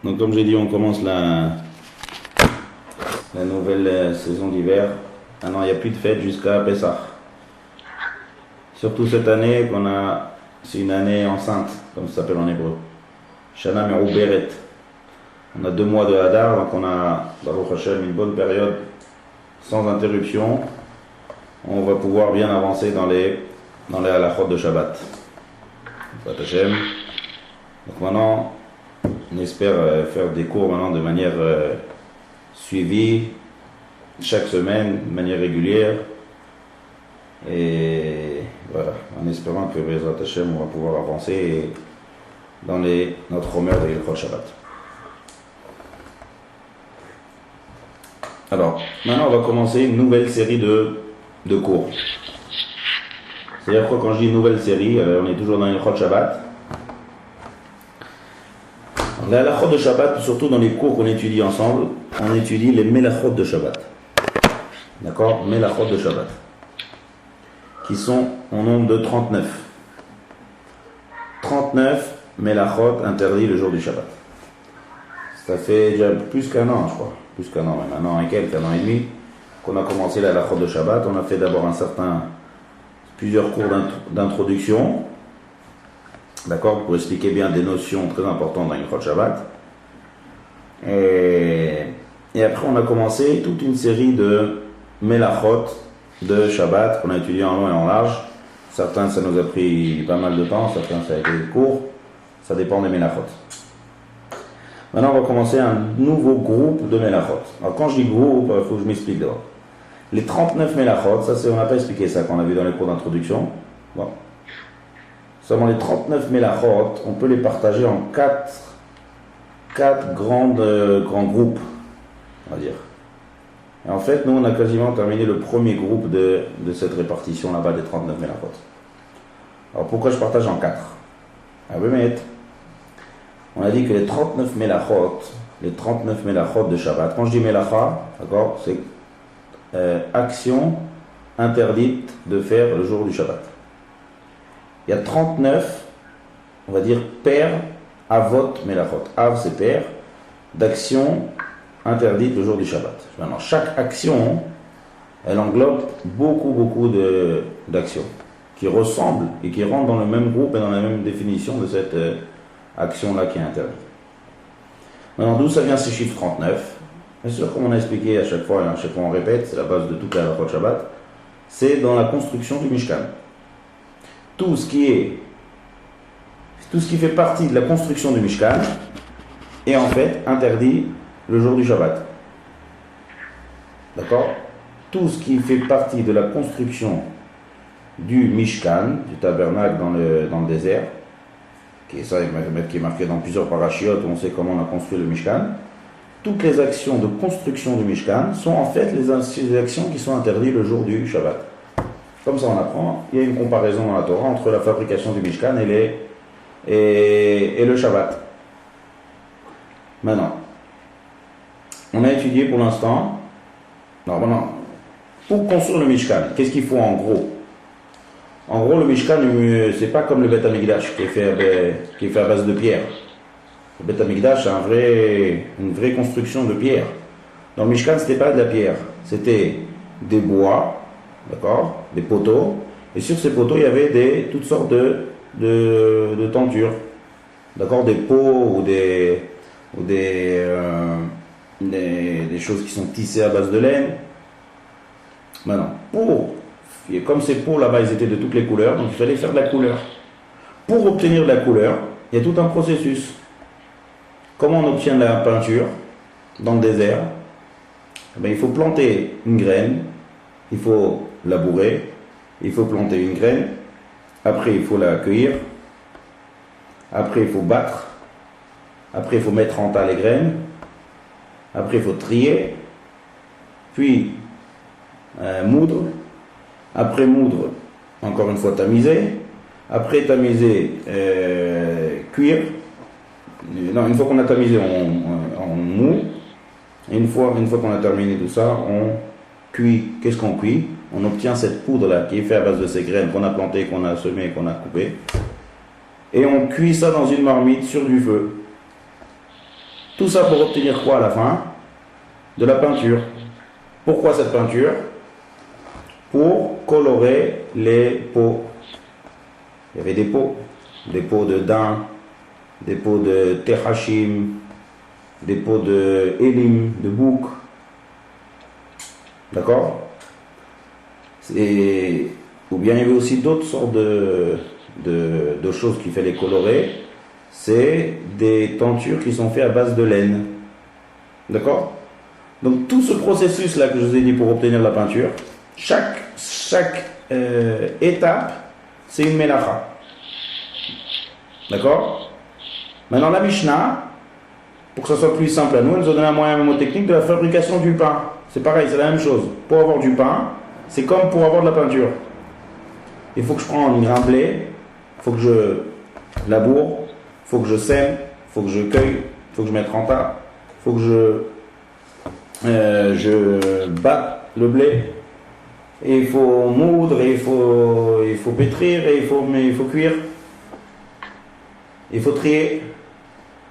Donc comme j'ai dit, on commence la nouvelle saison d'hiver. Maintenant, il n'y a plus de fête jusqu'à Pessah. Surtout cette année c'est une année enceinte, comme ça s'appelle en hébreu. Shana Merouberet. On a 2 mois de Hadar, donc on a, Baruch Hashem, une bonne période sans interruption. On va pouvoir bien avancer dans les halachot de Shabbat. Baruch Hashem. Donc maintenant, on espère faire des cours maintenant de manière suivie, chaque semaine, de manière régulière. Et voilà, en espérant que Bezrat Hashem, on va pouvoir avancer dans notre Omer de Hilchot Shabbat. Alors, maintenant on va commencer une nouvelle série de cours. C'est-à-dire quoi quand je dis une nouvelle série, on est toujours dans Hilchot Shabbat. Les halachot de Shabbat, surtout dans les cours qu'on étudie ensemble, on étudie les melachot de Shabbat. D'accord? Melachot de Shabbat. Qui sont au nombre de 39. 39 melachot interdits le jour du Shabbat. Ça fait déjà plus qu'un an, je crois. Plus qu'un an, même un an et quelques, un an et demi, qu'on a commencé la halachot de Shabbat. On a fait d'abord plusieurs cours d'introduction. D'accord, pour expliquer bien des notions très importantes dans Hilchot Shabbat. Et après, on a commencé toute une série de melachot de Shabbat qu'on a étudié en long et en large. Certains, ça nous a pris pas mal de temps, certains, ça a été court. Ça dépend des melachot. Maintenant, on va commencer un nouveau groupe de melachot. Alors, quand je dis groupe, il faut que je m'explique d'abord. Les 39 melachot, ça, on n'a pas expliqué ça quand on a vu dans les cours d'introduction. Bon. Seulement les 39 melachot, on peut les partager en 4 grands groupes, on va dire. Et en fait, nous, on a quasiment terminé le premier groupe de cette répartition là-bas des 39 melachot. Alors pourquoi je partage en 4? Ah oui, mais on a dit que les 39 melachot de Shabbat, quand je dis melacha, d'accord, c'est action interdite de faire le jour du Shabbat. Il y a 39, on va dire, paires, avot melachot. Av, c'est paire, d'actions interdites le jour du Shabbat. Maintenant, chaque action, elle englobe beaucoup d'actions qui ressemblent et qui rentrent dans le même groupe et dans la même définition de cette action-là qui est interdite. Maintenant, d'où ça vient ces chiffres 39? Bien sûr, comme on a expliqué à chaque fois, et à chaque fois on répète, c'est la base de toute la halachot Shabbat, c'est dans la construction du Mishkan. Tout ce qui fait partie de la construction du Mishkan est en fait interdit le jour du Shabbat. D'accord? Tout ce qui fait partie de la construction du Mishkan, du tabernacle dans le désert, qui est marqué dans plusieurs parachiotes où on sait comment on a construit le Mishkan, toutes les actions de construction du Mishkan sont en fait les actions qui sont interdites le jour du Shabbat. Comme ça on apprend, il y a une comparaison dans la Torah entre la fabrication du Mishkan et le Shabbat. Maintenant, on a étudié pour l'instant, pour construire le Mishkan, qu'est-ce qu'il faut en gros? En gros, le Mishkan, c'est pas comme le Beth Amikdash qui est fait à base de pierre. Le Beth Amikdash, c'est une vraie construction de pierre. Dans le Mishkan, c'était pas de la pierre, c'était des bois, d'accord, des poteaux, et sur ces poteaux il y avait toutes sortes de tentures, d'accord, des pots ou des choses qui sont tissées à base de laine. Maintenant, comme ces pots là-bas ils étaient de toutes les couleurs, donc il fallait faire de la couleur. Pour obtenir de la couleur, il y a tout un processus. Comment on obtient de la peinture dans le désert? Il faut planter une graine, il faut labourer, il faut planter une graine, après il faut la cueillir, après il faut battre, après il faut mettre en tas les graines, après il faut trier, puis moudre, après moudre, encore une fois tamiser, après tamiser, cuire. Non, une fois qu'on a tamisé, on moud, et une fois qu'on a terminé tout ça, on cuit. Qu'est-ce qu'on cuit? On obtient cette poudre-là qui est faite à base de ces graines qu'on a plantées, qu'on a semées, qu'on a coupées. Et on cuit ça dans une marmite sur du feu. Tout ça pour obtenir quoi à la fin? De la peinture. Pourquoi cette peinture? Pour colorer les pots. Il y avait des pots de daim, des pots de tehachim, des pots de élim, de bouc. D'accord? Ou bien il y avait aussi d'autres sortes de choses qu'il fallait colorer. C'est des tentures qui sont faites à base de laine. D'accord? Donc tout ce processus-là que je vous ai dit pour obtenir la peinture, chaque étape, c'est une mélacha. D'accord? Maintenant la Mishnah, pour que ça soit plus simple à nous, elle nous a donné un moyen mémotechnique de la fabrication du pain. C'est pareil, c'est la même chose. Pour avoir du pain, c'est comme pour avoir de la peinture. Il faut que je prenne un grain de blé, il faut que je laboure, il faut que je sème, il faut que je cueille, il faut que je mette en tas, il faut que je batte le blé, et il faut moudre, et il faut pétrir, et il faut cuire, il faut trier.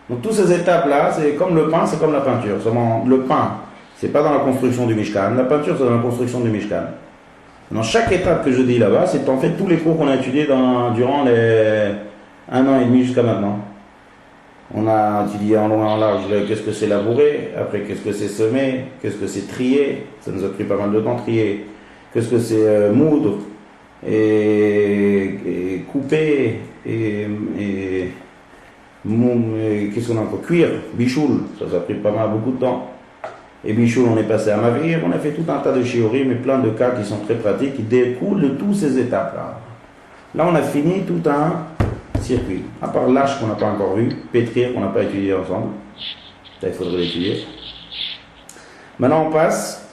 Donc toutes ces étapes-là, c'est comme le pain, c'est comme la peinture. Seulement, le pain, c'est pas dans la construction du Mishkan. La peinture, c'est dans la construction du Mishkan. Dans chaque étape que je dis là-bas, c'est en fait tous les cours qu'on a étudiés durant les 1 an et demi jusqu'à maintenant. On a étudié en long et en large qu'est-ce que c'est labourer, après qu'est-ce que c'est semer, qu'est-ce que c'est trier, ça nous a pris pas mal de temps trier, qu'est-ce que c'est moudre, et couper, et qu'est-ce qu'on a encore? Cuire, bichoul, ça a pris pas mal beaucoup de temps. Et bichoul, on est passé à Mavir, on a fait tout un tas de shiurim, mais plein de cas qui sont très pratiques, qui découlent de toutes ces étapes-là. Là, on a fini tout un circuit. À part l'âge qu'on n'a pas encore vu, pétrir qu'on n'a pas étudié ensemble. Ça, il faudrait l'étudier. Maintenant, on passe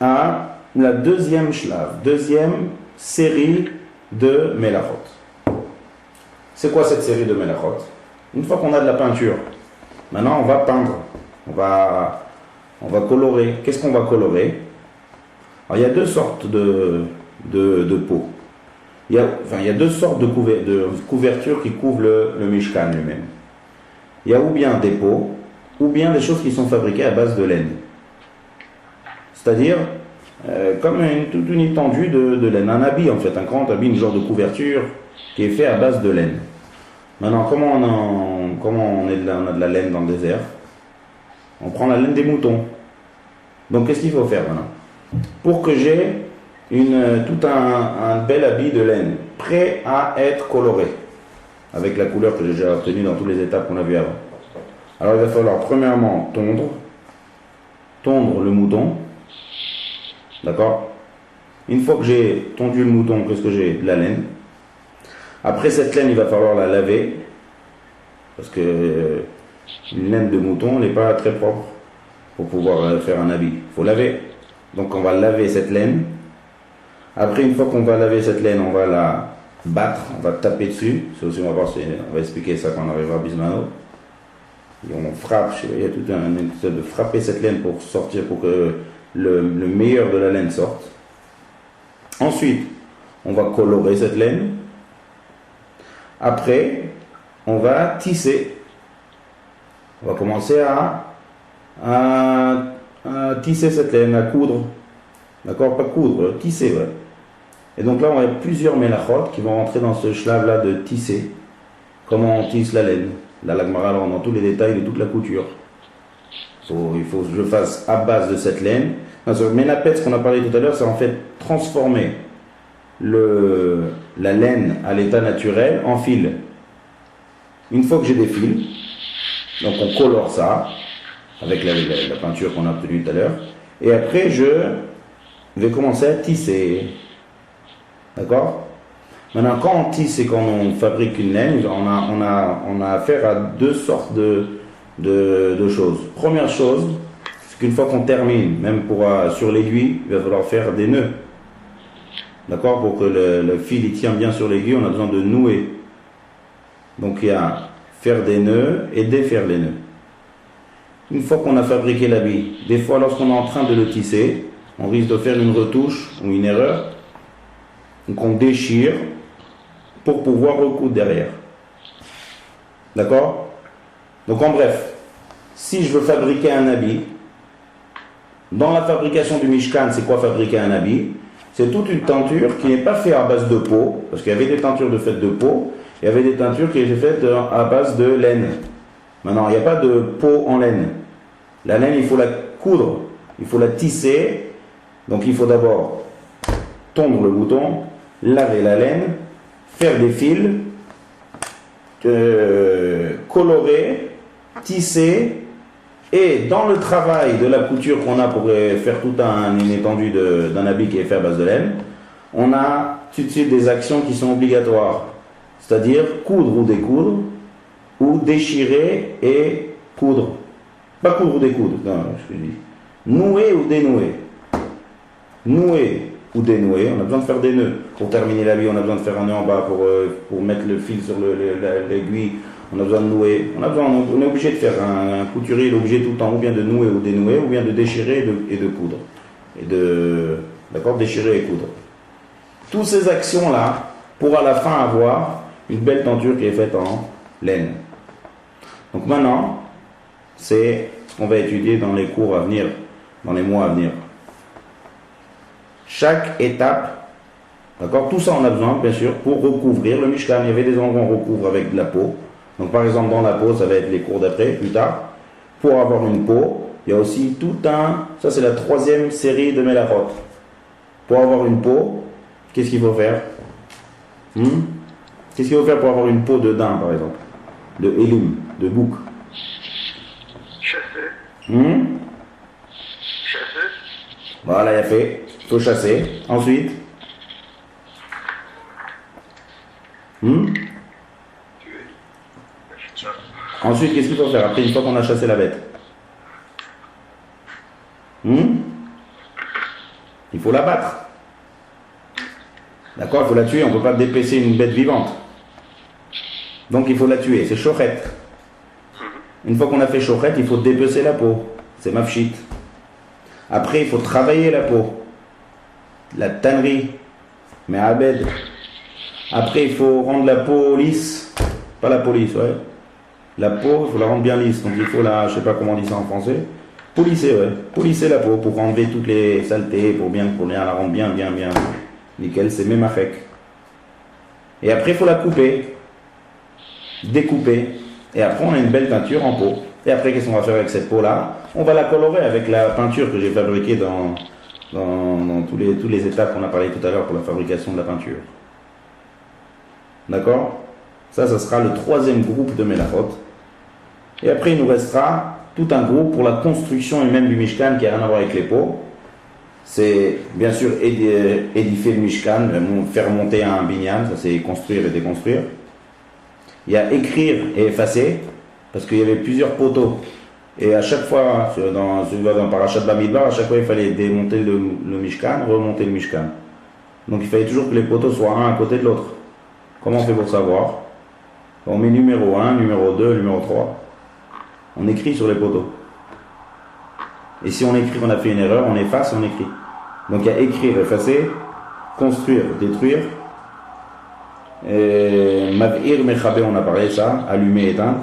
à la deuxième shlav, deuxième série de melachot. C'est quoi cette série de melachot? Une fois qu'on a de la peinture, maintenant on va peindre, on va colorer. Qu'est-ce qu'on va colorer? Alors il y a deux sortes de pots. Il y a deux sortes de couvertures qui couvrent le Mishkan lui-même. Il y a ou bien des pots, ou bien des choses qui sont fabriquées à base de laine. C'est-à-dire, comme toute une étendue de laine. Un habit en fait, un grand habit, une genre de couverture qui est fait à base de laine. Maintenant, comment on a de la laine dans le désert? On prend la laine des moutons. Donc, qu'est-ce qu'il faut faire maintenant? Pour que j'ai tout un bel habit de laine, prêt à être coloré, avec la couleur que j'ai déjà obtenue dans toutes les étapes qu'on a vues avant. Alors, il va falloir premièrement tondre le mouton. D'accord? Une fois que j'ai tondu le mouton, qu'est-ce que j'ai? De la laine. Après cette laine, il va falloir la laver, parce que une laine de mouton n'est pas très propre pour pouvoir faire un habit. Il faut laver. Donc on va laver cette laine. Après, une fois qu'on va laver cette laine, on va la battre, on va taper dessus. C'est aussi, on va expliquer ça quand on arrivera à Bismano. Et on frappe, il y a tout un épisode de frapper cette laine pour sortir, pour que le meilleur de la laine sorte. Ensuite, on va colorer cette laine. Après, on va tisser. On va commencer à tisser cette laine, à coudre. D'accord? Pas coudre, tisser, ouais. Et donc là, on a plusieurs melachot qui vont rentrer dans ce shlav-là de tisser. Comment on tisse la laine. Là, la Gemara rentre dans tous les détails de toute la couture. Il faut que je fasse à base de cette laine. Menapet, ce qu'on a parlé tout à l'heure, c'est en fait transformer la laine à l'état naturel en fil. Une fois que j'ai des fils, donc on colore ça avec la peinture qu'on a obtenue tout à l'heure, et après je vais commencer à tisser. D'accord? Maintenant, quand on tisse et quand on fabrique une laine, on a affaire à deux sortes de choses. Première chose, c'est qu'une fois qu'on termine, même sur l'aiguille, il va falloir faire des nœuds. D'accord? Pour que le fil il tient bien sur l'aiguille, on a besoin de nouer. Donc il y a faire des nœuds et défaire les nœuds. Une fois qu'on a fabriqué l'habit, des fois lorsqu'on est en train de le tisser, on risque de faire une retouche ou une erreur. Donc on déchire pour pouvoir recoudre derrière. D'accord? Donc en bref, si je veux fabriquer un habit, dans la fabrication du Mishkan, c'est quoi fabriquer un habit? C'est toute une teinture qui n'est pas faite à base de peau, parce qu'il y avait des teintures faites de peau, il y avait des teintures qui étaient faites à base de laine. Maintenant, il n'y a pas de peau en laine. La laine, il faut la coudre, il faut la tisser. Donc il faut d'abord tondre le bouton, laver la laine, faire des fils, colorer, tisser, et dans le travail de la couture qu'on a pour faire tout une étendue d'un habit qui est fait à base de laine, on a tout de suite des actions qui sont obligatoires, c'est-à-dire coudre ou découdre, ou déchirer et coudre. Pas coudre ou découdre, non, je dis. Nouer ou dénouer. Nouer ou dénouer, on a besoin de faire des nœuds. Pour terminer l'habit, on a besoin de faire un nœud en bas pour mettre le fil sur l'aiguille. On a besoin de nouer. On est obligé de faire un couturier, il est obligé tout le temps ou bien de nouer ou dénouer, ou bien de déchirer et de coudre. D'accord, déchirer et coudre. Toutes ces actions-là, pour à la fin avoir une belle tenture qui est faite en laine. Donc maintenant, c'est ce qu'on va étudier dans les cours à venir, dans les mois à venir. Chaque étape, d'accord, tout ça on a besoin bien sûr pour recouvrir le Mishkan. Il y avait des endroits où on recouvre avec de la peau. Donc par exemple dans la peau, ça va être les cours d'après, plus tard. Pour avoir une peau, il y a aussi tout ça c'est la 3e série de Melachot. Pour avoir une peau, qu'est-ce qu'il faut faire? Qu'est-ce qu'il faut faire pour avoir une peau de daim par exemple? De Elim, de bouc? Chasser. Chasser. Voilà, il a fait. Il faut chasser. Ensuite. Ensuite, qu'est-ce qu'il faut faire après une fois qu'on a chassé la bête? Il faut la battre. D'accord? Il faut la tuer. On ne peut pas dépecer une bête vivante. Donc il faut la tuer. C'est shochet. Une fois qu'on a fait shochet, il faut dépecer la peau. C'est mafshit. Après, il faut travailler la peau. La tannerie. Mais abed. Après, il faut rendre la peau lisse. Pas la peau lisse, ouais. La peau, il faut la rendre bien lisse. Donc il faut la, je sais pas comment on dit ça en français. Polisser, ouais. Polisser la peau pour enlever toutes les saletés, pour la rendre bien. Nickel, c'est memachek. Et après, il faut la couper. Découper. Et après, on a une belle teinture en peau. Et après, qu'est-ce qu'on va faire avec cette peau-là? On va la colorer avec la peinture que j'ai fabriquée dans toutes les étapes qu'on a parlé tout à l'heure pour la fabrication de la peinture. D'accord? Ça sera le 3e groupe de Melachot. Et après, il nous restera tout un groupe pour la construction et même du Mishkan qui n'a rien à voir avec les peaux. C'est bien sûr édifier le Mishkan, faire monter un binyan, ça c'est construire et déconstruire. Il y a écrire et effacer, parce qu'il y avait plusieurs poteaux. Et à chaque fois, dans Parashat Bamidbar, à chaque fois il fallait démonter le Mishkan, remonter le Mishkan. Donc il fallait toujours que les poteaux soient un à côté de l'autre. Comment on fait pour savoir? On met numéro 1, numéro 2, numéro 3. On écrit sur les poteaux. Et si on écrit qu'on a fait une erreur, on efface et on écrit. Donc il y a écrire, effacer, construire, détruire. Mav'ir, Mechabé, on a parlé de ça, allumer, éteindre.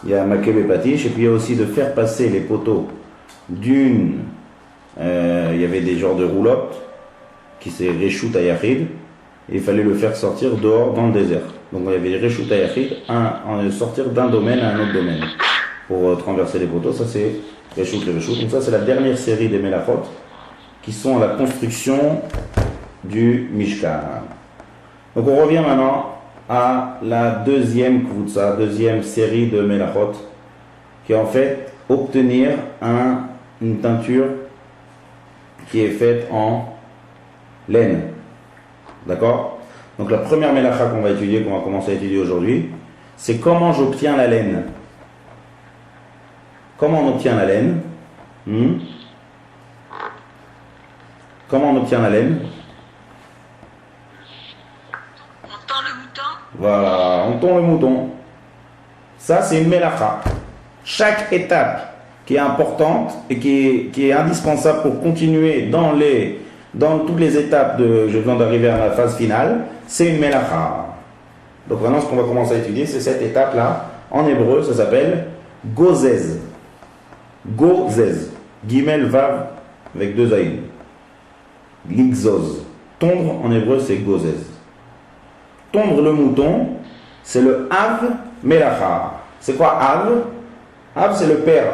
Il y a Makeb et Patish. Et puis il y a aussi de faire passer les poteaux il y avait des genres de roulottes qui c'est Reshut Ayachid. Et il fallait le faire sortir dehors dans le désert. Donc il y avait Reshut Ayachid, sortir d'un domaine à un autre domaine pour traverser les poteaux. Ça c'est Reshut et Reshut. Donc ça c'est la dernière série des Melachot qui sont à la construction du Mishkan. Donc on revient maintenant à la deuxième Kvutsa, deuxième série de Melachot, qui est en fait obtenir une teinture qui est faite en laine. D'accord? Donc la première Melacha qu'on va étudier, qu'on va commencer à étudier aujourd'hui, c'est comment j'obtiens la laine. Comment on obtient la laine? Comment on obtient la laine? On tend le mouton. Voilà, on tond le mouton. Ça, c'est une Melacha. Chaque étape qui est importante et qui est indispensable pour continuer dans toutes les étapes je viens d'arriver à la phase finale, c'est une Melacha. Donc maintenant, ce qu'on va commencer à étudier, c'est cette étape-là. En hébreu, ça s'appelle Gozez. Gozez. Gimel Vav avec deux aïn. Ligzoz. Tondre en hébreu c'est gozez. Tondre le mouton, c'est le Av Melacha. C'est quoi Av? Av c'est le père.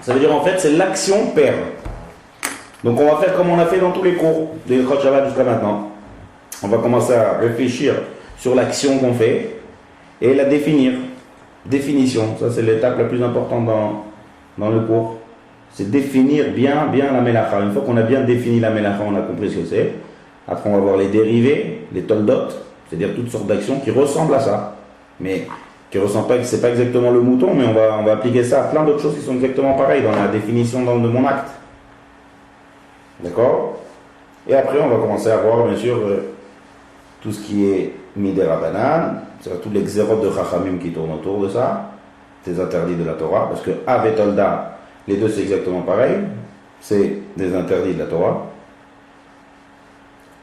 Ça veut dire en fait c'est l'action père. Donc on va faire comme on a fait dans tous les cours de Ilchot Shabbat jusqu'à maintenant. On va commencer à réfléchir sur l'action qu'on fait et la définir. Définition, ça c'est l'étape la plus importante dans le cours. C'est définir bien la Melacha. Une fois qu'on a bien défini la Melacha, on a compris ce que c'est. Après on va voir les dérivés, les toldot, c'est-à-dire toutes sortes d'actions qui ressemblent à ça. Mais qui ne ressemblent pas, c'est pas exactement le mouton, mais on va appliquer ça à plein d'autres choses qui sont exactement pareilles dans la définition de mon acte. D'accord? Et après, on va commencer à voir, bien sûr, tout ce qui est Midera Banan, c'est-à-dire tous les xérotes de Chachamim qui tournent autour de ça, des interdits de la Torah, parce que Av et Tolda, les deux c'est exactement pareil, c'est des interdits de la Torah.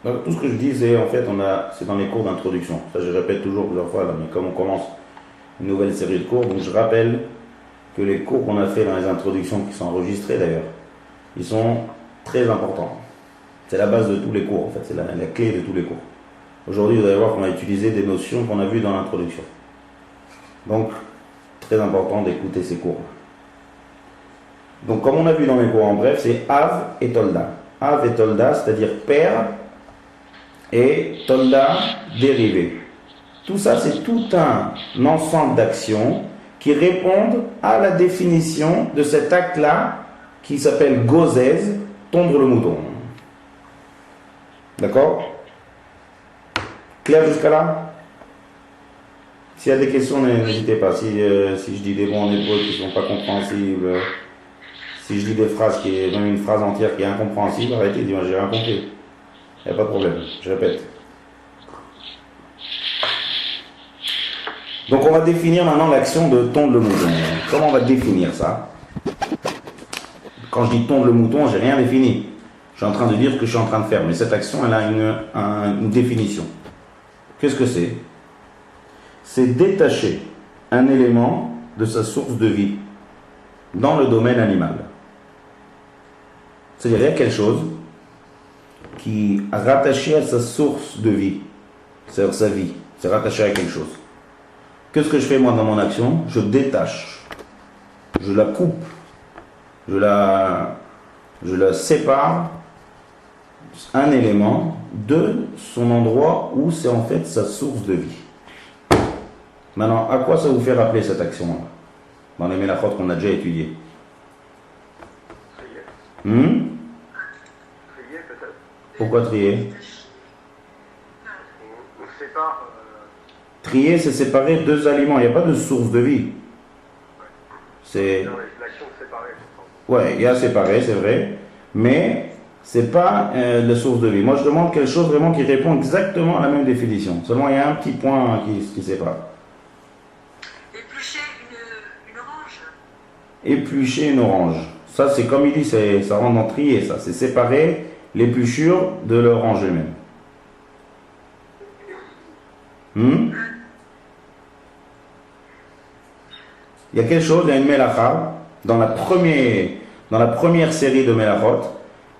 Donc tout ce que je dis, c'est en fait, c'est dans les cours d'introduction. Ça, je répète toujours plusieurs fois, là, mais comme on commence une nouvelle série de cours, donc je rappelle que les cours qu'on a fait dans les introductions, qui sont enregistrés d'ailleurs, ils sont très importants. C'est la base de tous les cours, en fait, c'est la clé de tous les cours. Aujourd'hui, vous allez voir qu'on a utilisé des notions qu'on a vues dans l'introduction. Donc, très important d'écouter ces cours. Donc, comme on a vu dans les cours en bref, c'est Av et Tolda. Av et Tolda, c'est-à-dire père, et Tolda, dérivé. Tout ça, c'est tout un ensemble d'actions qui répondent à la définition de cet acte-là qui s'appelle Gozez, tondre le mouton. D'accord? Clair jusqu'à là? S'il y a des questions, n'hésitez pas. Si je dis des mots en hébreu qui ne sont pas compréhensibles, si je dis des phrases même une phrase entière qui est incompréhensible, arrêtez, dis-moi, j'ai rien compris. Il n'y a pas de problème, je répète. Donc on va définir maintenant l'action de tondre le mouton. Comment on va définir ça? Quand je dis tondre le mouton, j'ai rien défini. Je suis en train de dire ce que je suis en train de faire. Mais cette action, elle a une définition. Qu'est-ce que c'est? C'est détacher un élément de sa source de vie dans le domaine animal. C'est-à-dire qu'il y a quelque chose qui est rattaché à sa source de vie, c'est-à-dire sa vie, c'est rattaché à quelque chose. Qu'est-ce que je fais moi dans mon action? Je détache, je la coupe, je la sépare, un élément de son endroit où c'est en fait sa source de vie. Maintenant, à quoi ça vous fait rappeler cette action-là dans les mélachot qu'on a déjà étudiées? Trier peut-être. Pourquoi trier? On sépare. Trier, c'est séparer deux aliments. Il n'y a pas de source de vie. C'est. L'action de séparer. Ouais, il y a séparer, c'est vrai. Mais c'est pas la source de vie. Moi, je demande quelque chose vraiment qui répond exactement à la même définition. Seulement, il y a un petit point qui sépare. Éplucher une orange. Éplucher une orange. Ça, c'est comme il dit, ça rentre dans trier, ça. C'est séparer l'épluchure de l'orange elle-même. Il y a quelque chose, il y a une mélacha dans la première série de mélachot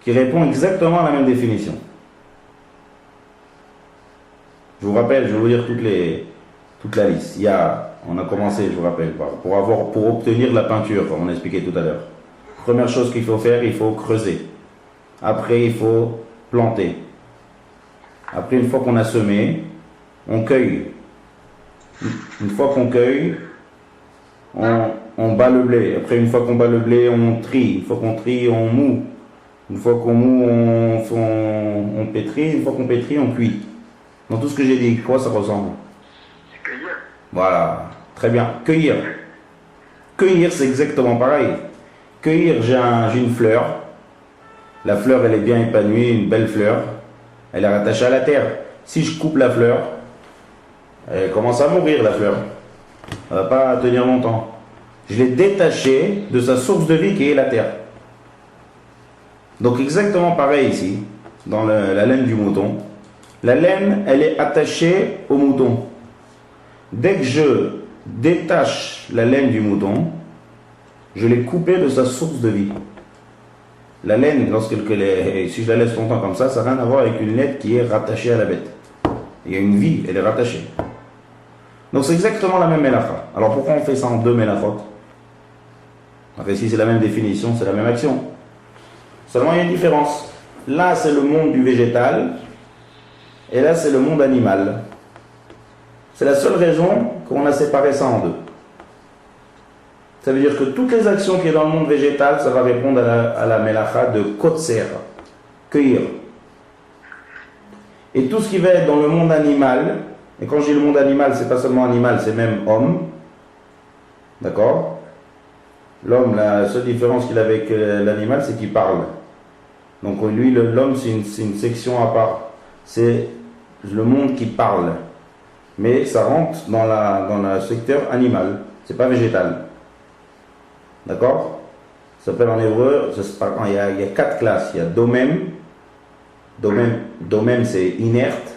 qui répond exactement à la même définition. Je vous rappelle, je vais vous lire toute la liste. On a commencé, je vous rappelle, pour obtenir la peinture, comme on a expliqué tout à l'heure. Première chose qu'il faut faire, il faut creuser. Après, il faut planter. Après, une fois qu'on a semé, on cueille. Une fois qu'on cueille, on bat le blé. Après, une fois qu'on bat le blé, on trie. Une fois qu'on trie, on moud. Une fois qu'on moud, on pétrit. Une fois qu'on pétrit, on cuit. Dans tout ce que j'ai dit, quoi ça ressemble? Cueillir. Voilà, très bien. Cueillir. Cueillir, c'est exactement pareil. Cueillir, j'ai une fleur. La fleur, elle est bien épanouie, une belle fleur. Elle est rattachée à la terre. Si je coupe la fleur, elle commence à mourir, la fleur. Elle ne va pas tenir longtemps. Je l'ai détachée de sa source de vie qui est la terre. Donc exactement pareil ici, dans la laine du mouton. La laine, elle est attachée au mouton. Dès que je détache la laine du mouton, je l'ai coupée de sa source de vie. La laine, si je la laisse longtemps comme ça n'a rien à voir avec une laine qui est rattachée à la bête. Il y a une vie, elle est rattachée. Donc c'est exactement la même mélacha. Alors pourquoi on fait ça en deux mélachot? Enfin, si c'est la même définition, c'est la même action. Seulement il y a une différence. Là c'est le monde du végétal, et là c'est le monde animal. C'est la seule raison qu'on a séparé ça en deux. Ça veut dire que toutes les actions qui sont dans le monde végétal, ça va répondre à la mélacha de kotser, cueillir. Et tout ce qui va être dans le monde animal, et quand je dis le monde animal, c'est pas seulement animal, c'est même homme. D'accord? L'homme, la seule différence qu'il a avec l'animal, c'est qu'il parle. Donc lui, l'homme, c'est une section à part. C'est le monde qui parle. Mais ça rentre dans le secteur animal. C'est pas végétal. D'accord? Ça s'appelle en hébreu, il y a 4 classes. Il y a domem. Domem, c'est inerte.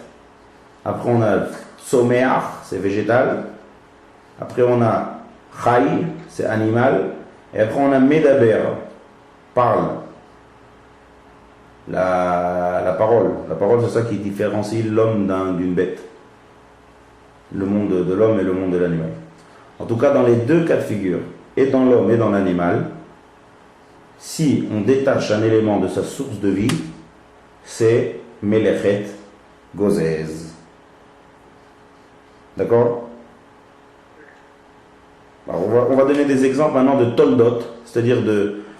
Après on a someach, c'est végétal. Après on a chai, c'est animal. Et après on a medaber, parle. La parole. La parole, c'est ça qui différencie l'homme d'une bête. Le monde de l'homme et le monde de l'animal. En tout cas, dans les deux cas de figure, et dans l'homme et dans l'animal, si on détache un élément de sa source de vie, c'est melechet gozez. D'accord? On va donner des exemples maintenant de toldot, c'est-à-dire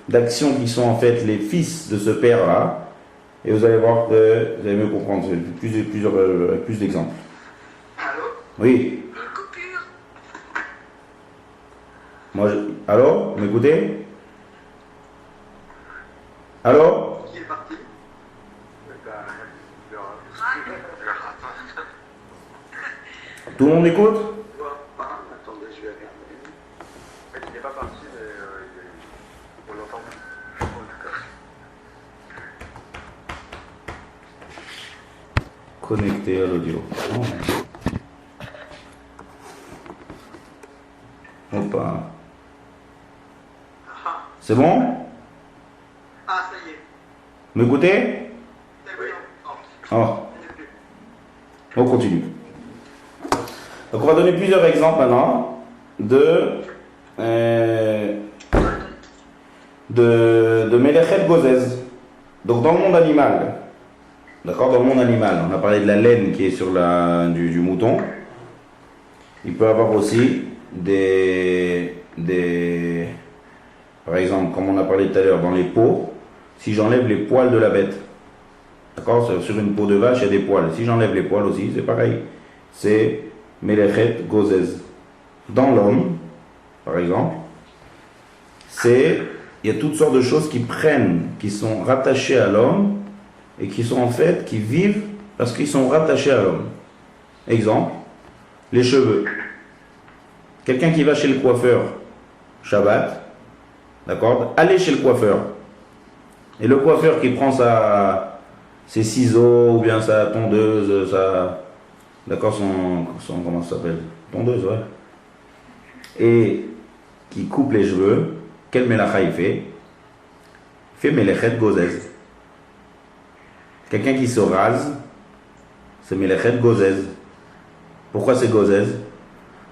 d'actions qui sont en fait les fils de ce père-là, et vous allez voir que vous allez mieux comprendre plus d'exemples. Allô? Oui. Une coupure. Allô? Vous m'écoutez? Allô? Qui est parti? Tout le monde écoute? Attendez, je vais regarder. Il n'est pas parti, mais on l'entend. Connecté à l'audio. Hoppa. C'est bon? Ah, ça y est. M'écoutez? C'est bon. Oh. On continue. Donc on va donner plusieurs exemples maintenant de Melechet Gozez. Donc dans le monde animal, d'accord, dans le monde animal, on a parlé de la laine qui est sur du mouton. Il peut y avoir aussi par exemple, comme on a parlé tout à l'heure, dans les peaux, si j'enlève les poils de la bête, d'accord, sur une peau de vache, il y a des poils. Si j'enlève les poils aussi, c'est pareil. C'est Melechet Gozez. Dans l'homme, par exemple, il y a toutes sortes de choses qui sont rattachées à l'homme et qui vivent parce qu'ils sont rattachés à l'homme. Exemple, les cheveux. Quelqu'un qui va chez le coiffeur, Shabbat, d'accord, allez chez le coiffeur. Et le coiffeur qui prend ses ciseaux ou bien sa tondeuse, d'accord, comment ça s'appelle? Tondeuse, ouais. Et qui coupe les cheveux, quel mélacha il fait? Il fait Melechet Gozez. Quelqu'un qui se rase, c'est Melechet Gozez. Pourquoi c'est Gozez?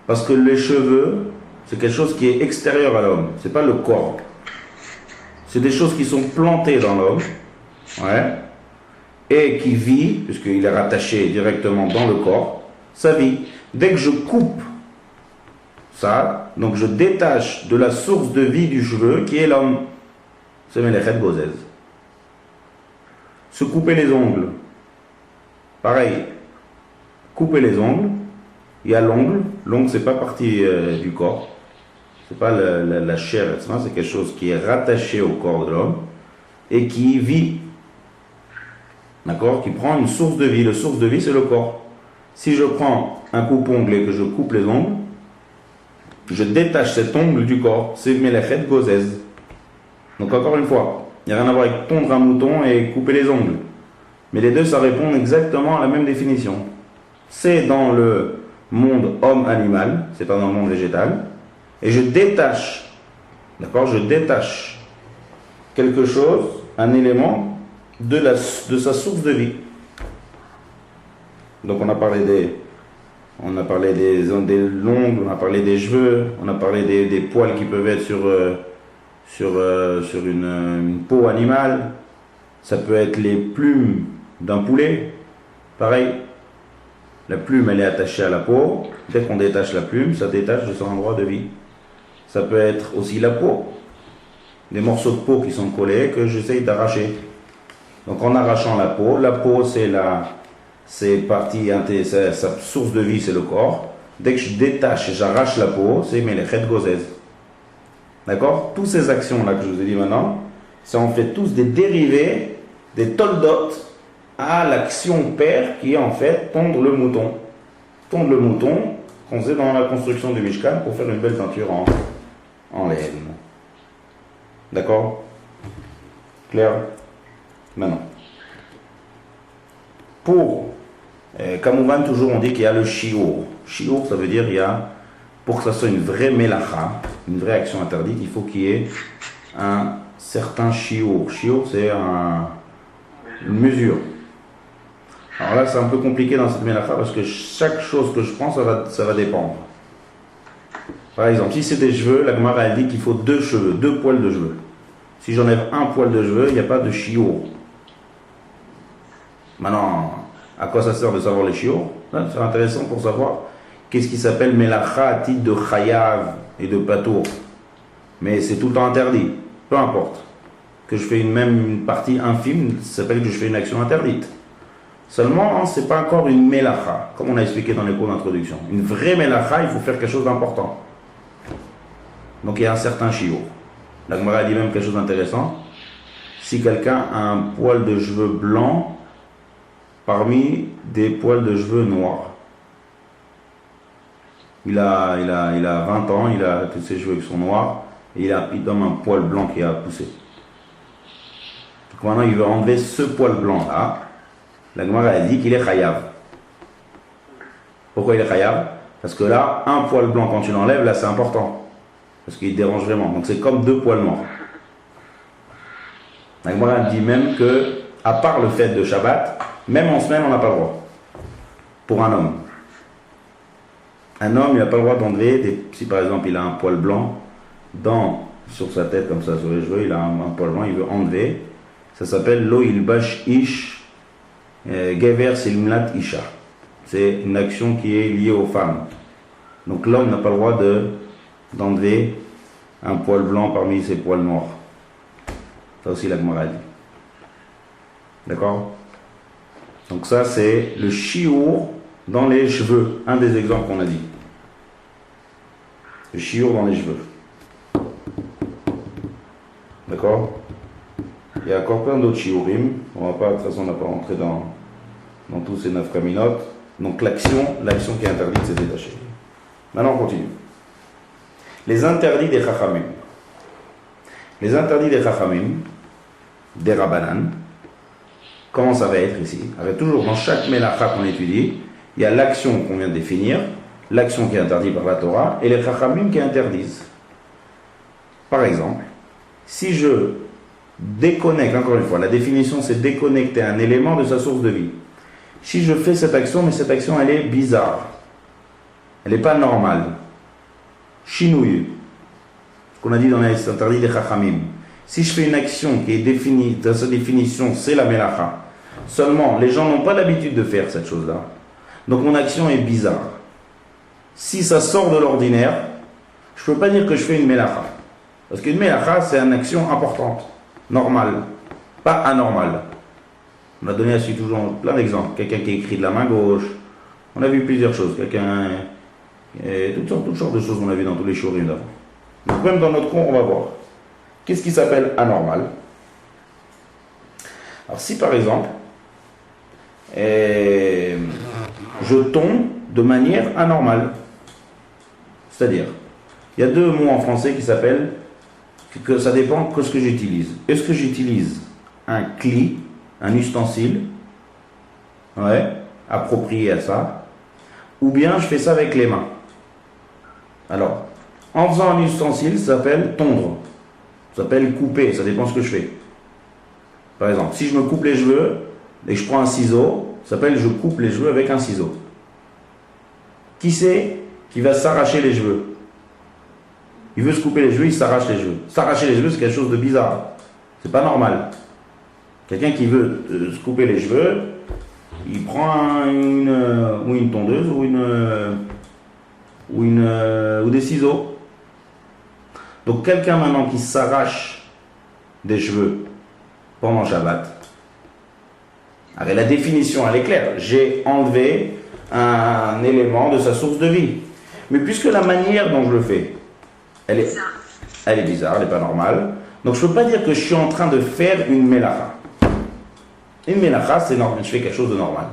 Parce que les cheveux, c'est quelque chose qui est extérieur à l'homme, c'est pas le corps. C'est des choses qui sont plantées dans l'homme, ouais, et qui vit, puisqu'il est rattaché directement dans le corps, ça vit. Dès que je coupe ça, donc je détache de la source de vie du cheveu, qui est l'homme. C'est Melechet Gozez. Se couper les ongles. Pareil. Couper les ongles. Il y a l'ongle. L'ongle, c'est pas partie du corps. C'est pas la chair, c'est quelque chose qui est rattaché au corps de l'homme et qui vit. D'accord? Qui prend une source de vie. La source de vie, c'est le corps. Si je prends un coupe-ongle et que je coupe les ongles, je détache cet ongle du corps. C'est Melechet Gozez. Donc encore une fois, il n'y a rien à voir avec tondre un mouton et couper les ongles. Mais les deux, ça répond exactement à la même définition. C'est dans le monde homme-animal, c'est pas dans le monde végétal, et je détache, d'accord, je détache quelque chose, un élément, de sa source de vie. Donc on a parlé des l'ongle, on a parlé des cheveux, on a parlé des poils qui peuvent être sur une peau animale. Ça peut être les plumes d'un poulet. Pareil, la plume elle est attachée à la peau. Dès qu'on détache la plume, ça détache de son endroit de vie. Ça peut être aussi la peau. Des morceaux de peau qui sont collés que j'essaye d'arracher. Donc en arrachant la peau c'est partie, sa source de vie c'est le corps. Dès que je détache et j'arrache la peau, c'est Melechet Gozez. D'accord? Toutes ces actions-là que je vous ai dit maintenant, ça en fait tous des dérivés, des toldot à l'action père qui est en fait tondre le mouton. Tondre le mouton qu'on faisait dans la construction du Mishkan pour faire une belle peinture en laine. D'accord? Clair? Maintenant. Kamouvan, toujours on dit qu'il y a le shiur. Shiur, ça veut dire pour que ça soit une vraie melacha, une vraie action interdite, il faut qu'il y ait un certain shiur. Shiur, c'est une mesure. Alors là, c'est un peu compliqué dans cette melacha parce que chaque chose que je prends, ça va dépendre. Par exemple, si c'est des cheveux, la Gemara elle dit qu'il faut 2 cheveux, 2 poils de cheveux. Si j'enlève un poil de cheveux, il n'y a pas de shiur. Maintenant, à quoi ça sert de savoir les shiur? C'est intéressant pour savoir qu'est-ce qui s'appelle melacha à titre de chayav et de patour. Mais c'est tout le temps interdit, peu importe. Que je fais une partie infime, ça s'appelle que je fais une action interdite. Seulement, ce n'est pas encore une melacha, comme on a expliqué dans les cours d'introduction. Une vraie melacha, il faut faire quelque chose d'important. Donc il y a un certain shiur. La Gemara dit même quelque chose d'intéressant. Si quelqu'un a un poil de cheveux blanc parmi des poils de cheveux noirs, il a 20 ans, il a tous ses cheveux qui sont noirs, et il donne un poil blanc qui a poussé. Donc maintenant il veut enlever ce poil blanc là. La Gemara a dit qu'il est chayav. Pourquoi il est chayav? Parce que là, un poil blanc quand tu l'enlèves, là c'est important. Parce qu'il dérange vraiment. Donc c'est comme 2 poils noirs. La Gemara dit même que, à part le fait de Shabbat, même en semaine on n'a pas le droit. Pour un homme. Un homme, il n'a pas le droit d'enlever, si par exemple il a un poil blanc sur sa tête, comme ça, sur les cheveux, il a un poil blanc, il veut enlever. Ça s'appelle Lo Ilbash Ish Gever Silmlat Isha. C'est une action qui est liée aux femmes. Donc l'homme n'a pas le droit d'enlever un poil blanc parmi ses poils noirs. Ça aussi la Gemara dit. D'accord? Donc ça c'est le shiur dans les cheveux. Un des exemples qu'on a dit. Le shiur dans les cheveux. D'accord? Il y a encore plein d'autres shiurim. De toute façon on n'a pas rentré dans tous ces 9 kaminotes. Donc l'action qui est interdite c'est détaché. Maintenant on continue. Les interdits des chachamim. Les interdits des chachamim, des rabbanan, comment ça va être ici? Alors, toujours dans chaque melacha qu'on étudie, il y a l'action qu'on vient de définir, l'action qui est interdite par la Torah, et les chachamim qui interdisent. Par exemple, si je déconnecte, encore une fois, la définition c'est déconnecter un élément de sa source de vie. Si je fais cette action, mais cette action elle est bizarre, elle n'est pas normale, chinouille, ce qu'on a dit dans les interdits des chachamim. Si je fais une action qui est définie, dans sa définition, c'est la melacha. Seulement, les gens n'ont pas l'habitude de faire cette chose-là. Donc mon action est bizarre. Si ça sort de l'ordinaire, je ne peux pas dire que je fais une melacha. Parce qu'une melacha, c'est une action importante, normale, pas anormale. On a donné ainsi toujours plein d'exemples. Quelqu'un qui écrit de la main gauche. On a vu plusieurs choses. Toutes sortes de choses qu'on a vu dans tous les shiurim d'avant. Donc même dans notre cours, on va voir. Qu'est-ce qui s'appelle anormal? Alors si par exemple, je tombe de manière anormale, c'est-à-dire, il y a 2 mots en français qui s'appellent, que ça dépend de ce que j'utilise. Est-ce que j'utilise un cli, un ustensile, approprié à ça, ou bien je fais ça avec les mains. Alors, en faisant un ustensile, ça s'appelle tondre. Ça s'appelle couper, ça dépend ce que je fais. Par exemple, si je me coupe les cheveux et que je prends un ciseau, ça s'appelle je coupe les cheveux avec un ciseau. Qui c'est qui va s'arracher les cheveux? Il veut se couper les cheveux, il s'arrache les cheveux. S'arracher les cheveux, c'est quelque chose de bizarre. C'est pas normal. Quelqu'un qui veut se couper les cheveux, il prend une tondeuse ou des ciseaux. Donc quelqu'un maintenant qui s'arrache des cheveux pendant Shabbat, avec la définition, elle est claire. J'ai enlevé un élément de sa source de vie. Mais puisque la manière dont je le fais, elle est bizarre, elle n'est pas normale, donc je ne peux pas dire que je suis en train de faire une mélacha. Une mélacha, c'est normal, je fais quelque chose de normal.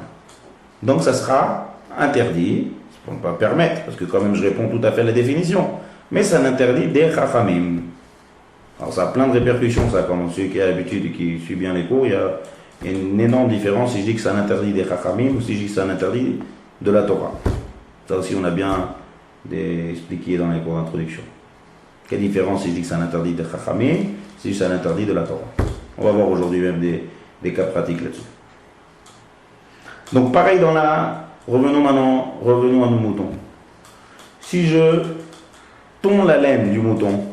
Donc ça sera interdit, on ne peut pas permettre, parce que quand même je réponds tout à fait à la définition, mais ça n'interdit des chachamim. Alors ça a plein de répercussions, ça, comme celui qui a l'habitude et qui suit bien les cours, il y a une énorme différence si je dis que c'est un interdit des chachamim ou si je dis que c'est un interdit de la Torah. Ça aussi on a bien expliqué dans les cours d'introduction. Quelle différence si je dis que c'est un interdit des chachamim, si c'est un interdit de la Torah. On va voir aujourd'hui même des cas pratiques là-dessus. Donc pareil revenons à nos moutons. Si je tonds la laine du mouton,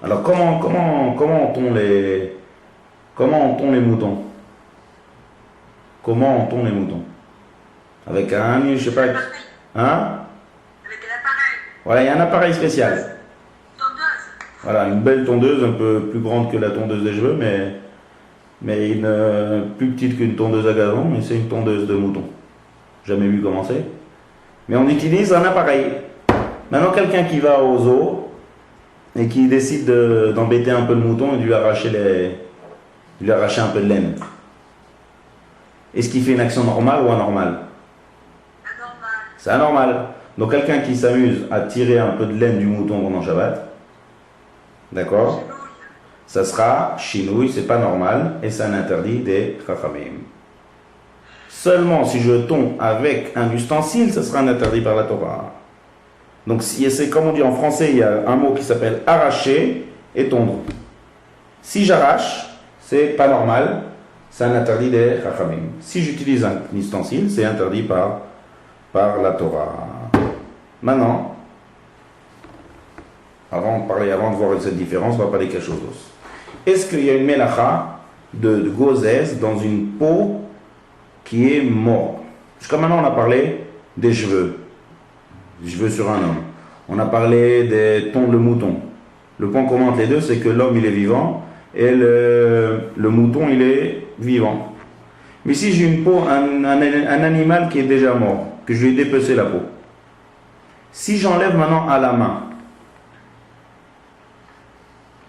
alors comment on tond les moutons? Comment on tond les moutons? Avec je sais pas. Hein? Avec un appareil. Voilà, il y a un appareil spécial. Tondeuse. Voilà, une belle tondeuse, un peu plus grande que la tondeuse des cheveux, mais plus petite qu'une tondeuse à gazon, mais c'est une tondeuse de mouton. Jamais vu comment c'est. Mais on utilise un appareil. Maintenant, quelqu'un qui va au zoo et qui décide d'embêter un peu le mouton et de lui arracher un peu de laine. Est-ce qu'il fait une action normale ou anormale? Anormal. C'est anormal. Donc quelqu'un qui s'amuse à tirer un peu de laine du mouton pendant Shabbat, d'accord? Ça sera chinouille, c'est pas normal, et c'est un interdit des chachamim. Seulement si je tonds avec un ustensile, ça sera un interdit par la Torah. Donc c'est comme on dit en français, il y a un mot qui s'appelle arracher et tondre. Si j'arrache, c'est pas normal, c'est un interdit des chachamim. Si j'utilise un ustensile, c'est interdit par la Torah. Maintenant, avant de voir cette différence, on va parler de quelque chose d'autre. Est-ce qu'il y a une mélacha de gozès dans une peau qui est morte? Jusqu'à maintenant, on a parlé des cheveux sur un homme. On a parlé des tons de mouton. Le point commun entre les deux, c'est que l'homme, il est vivant et le mouton, il est vivant. Mais si j'ai une peau, un animal qui est déjà mort, que je lui ai dépecé la peau, si j'enlève maintenant à la main,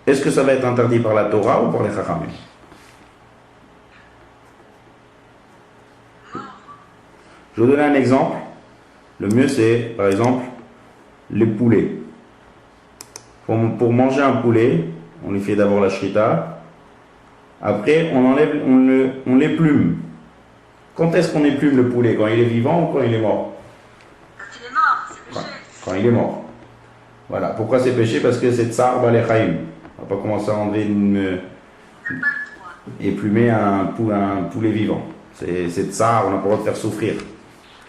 est-ce que ça va être interdit par la Torah ou par les chachamim? Je vais vous donner un exemple. Le mieux c'est, par exemple, les poulets. Pour manger un poulet, on lui fait d'abord la shrita. Après, on l'éplume. Quand est-ce qu'on éplume le poulet? Quand il est vivant ou quand il est mort? Quand il est mort, c'est péché. Quand il est mort. Voilà. Pourquoi c'est péché? Parce que c'est tsar balechaim. On ne va pas commencer à enlever éplumer un poulet vivant. C'est tsar, on n'a pas le droit de faire souffrir.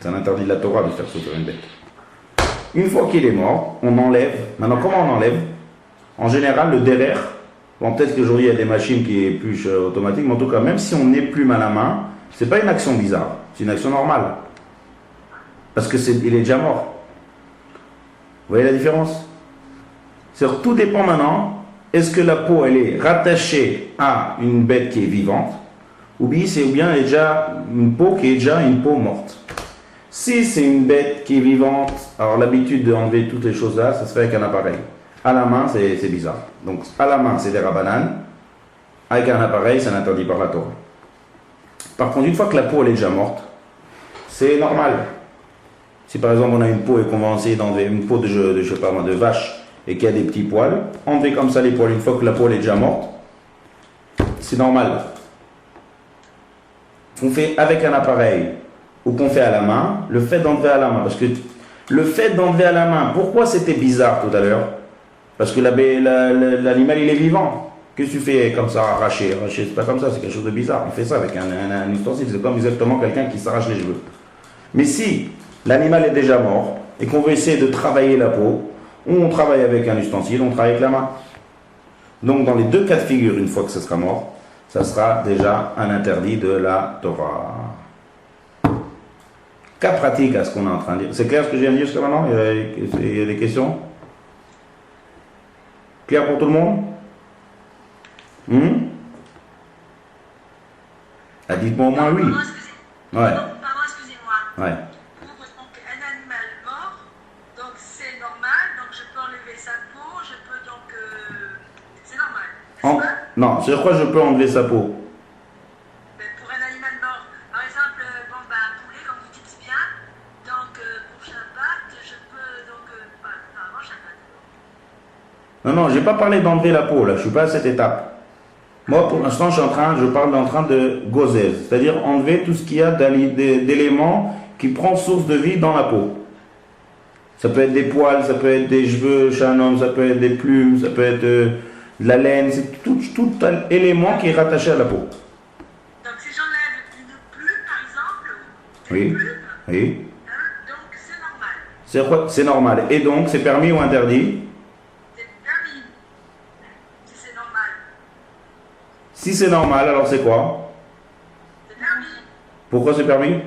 C'est un interdit de la Torah de faire souffrir une bête. Une fois qu'il est mort, on enlève. Maintenant, comment on enlève? En général, le derrière, bon, peut-être qu'aujourd'hui il y a des machines qui épluchent automatiquement, mais en tout cas, même si on éplume à la main, c'est pas une action bizarre, c'est une action normale. Parce qu'il est déjà mort. Vous voyez la différence? C'est-à-dire, tout dépend maintenant. Est-ce que la peau, elle est rattachée à une bête qui est vivante, ou bien elle est déjà une peau qui est déjà une peau morte? Si c'est une bête qui est vivante, alors l'habitude d'enlever toutes les choses là, ça se fait avec un appareil. À la main, c'est bizarre. Donc à la main, c'est des rabbanan. Avec un appareil, c'est interdit par la Torah. Par contre, une fois que la peau elle est déjà morte, c'est normal. Si par exemple on a une peau et qu'on va essayer d'enlever une peau de vache, et qu'il y a des petits poils, enlever comme ça les poils une fois que la peau est déjà morte, c'est normal. On fait avec un appareil ou qu'on fait à la main, le fait d'enlever à la main. Parce que le fait d'enlever à la main, pourquoi c'était bizarre tout à l'heure? Parce que l'animal il est vivant. Qu'est-ce que tu fais comme ça, arracher? Arracher, c'est pas comme ça, c'est quelque chose de bizarre. On fait ça avec un ustensile, c'est comme exactement quelqu'un qui s'arrache les cheveux. Mais si l'animal est déjà mort et qu'on veut essayer de travailler la peau, on travaille avec un ustensile, on travaille avec la main. Donc dans les deux cas de figure, une fois que ce sera mort, ça sera déjà un interdit de la Torah. Cas pratique à ce qu'on est en train de dire. C'est clair ce que je viens de dire jusqu'à maintenant? Il y a des questions? Clair pour tout le monde? Ah, dites-moi au moins oui. Ouais. Pardon, excusez-moi. Ouais. Donc, un animal mort, donc c'est normal, donc je peux enlever sa peau, je peux donc. C'est normal. Non, sur quoi je peux enlever sa peau? Mais pour un animal mort, par exemple, bon, ben, un poulet, comme vous dites bien, donc pour Shabbat, je peux donc. Avant Shabbat. Non, j'ai pas parlé d'enlever la peau, là, je suis pas à cette étape. Moi, pour l'instant, je parle en train de gozer, c'est-à-dire enlever tout ce qu'il y a d'éléments qui prend source de vie dans la peau. Ça peut être des poils, ça peut être des cheveux chez un homme, ça peut être des plumes, ça peut être de la laine, c'est tout élément qui est rattaché à la peau. Donc si j'enlève une plume, par exemple, Oui, plume, oui. donc c'est normal. C'est normal. Et donc, c'est permis ou interdit? Si c'est normal, alors c'est quoi? C'est permis. Pourquoi c'est permis?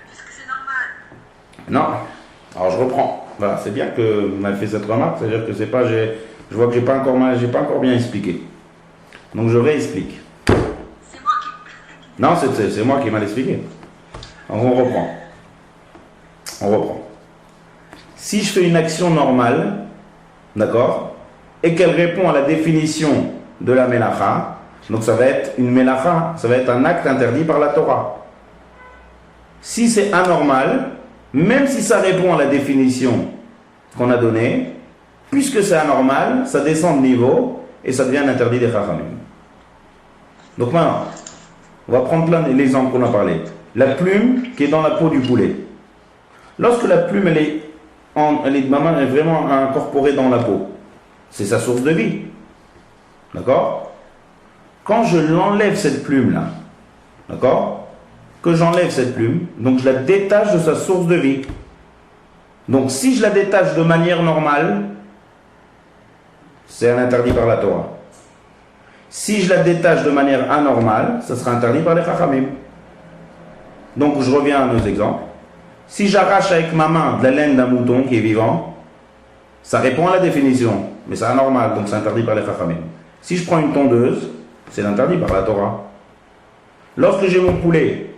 Puisque c'est normal. Non. Alors je reprends. Voilà, c'est bien que vous m'avez fait cette remarque, c'est-à-dire que c'est pas, je vois que j'ai pas encore bien expliqué. Donc je réexplique. C'est moi qui. Non, c'est moi qui mal expliqué. Donc on reprend. Si je fais une action normale, d'accord, et qu'elle répond à la définition de la mélacha, donc ça va être une mélacha, ça va être un acte interdit par la Torah. Si c'est anormal, même si ça répond à la définition qu'on a donnée, puisque c'est anormal, ça descend de niveau et ça devient un interdit des Chachamim. Donc maintenant, on va prendre plein l'exemple qu'on a parlé. La plume qui est dans la peau du poulet. Lorsque la plume elle est vraiment incorporée dans la peau, c'est sa source de vie. D'accord? Quand je l'enlève cette plume-là, d'accord? Que j'enlève cette plume, donc je la détache de sa source de vie. Donc si je la détache de manière normale, c'est un interdit par la Torah. Si je la détache de manière anormale, ça sera interdit par les Chachamim. Donc je reviens à nos exemples. Si j'arrache avec ma main de la laine d'un mouton qui est vivant, ça répond à la définition, mais c'est anormal, donc c'est interdit par les Chachamim. Si je prends une tondeuse, c'est interdit par la Torah. Lorsque j'ai mon poulet,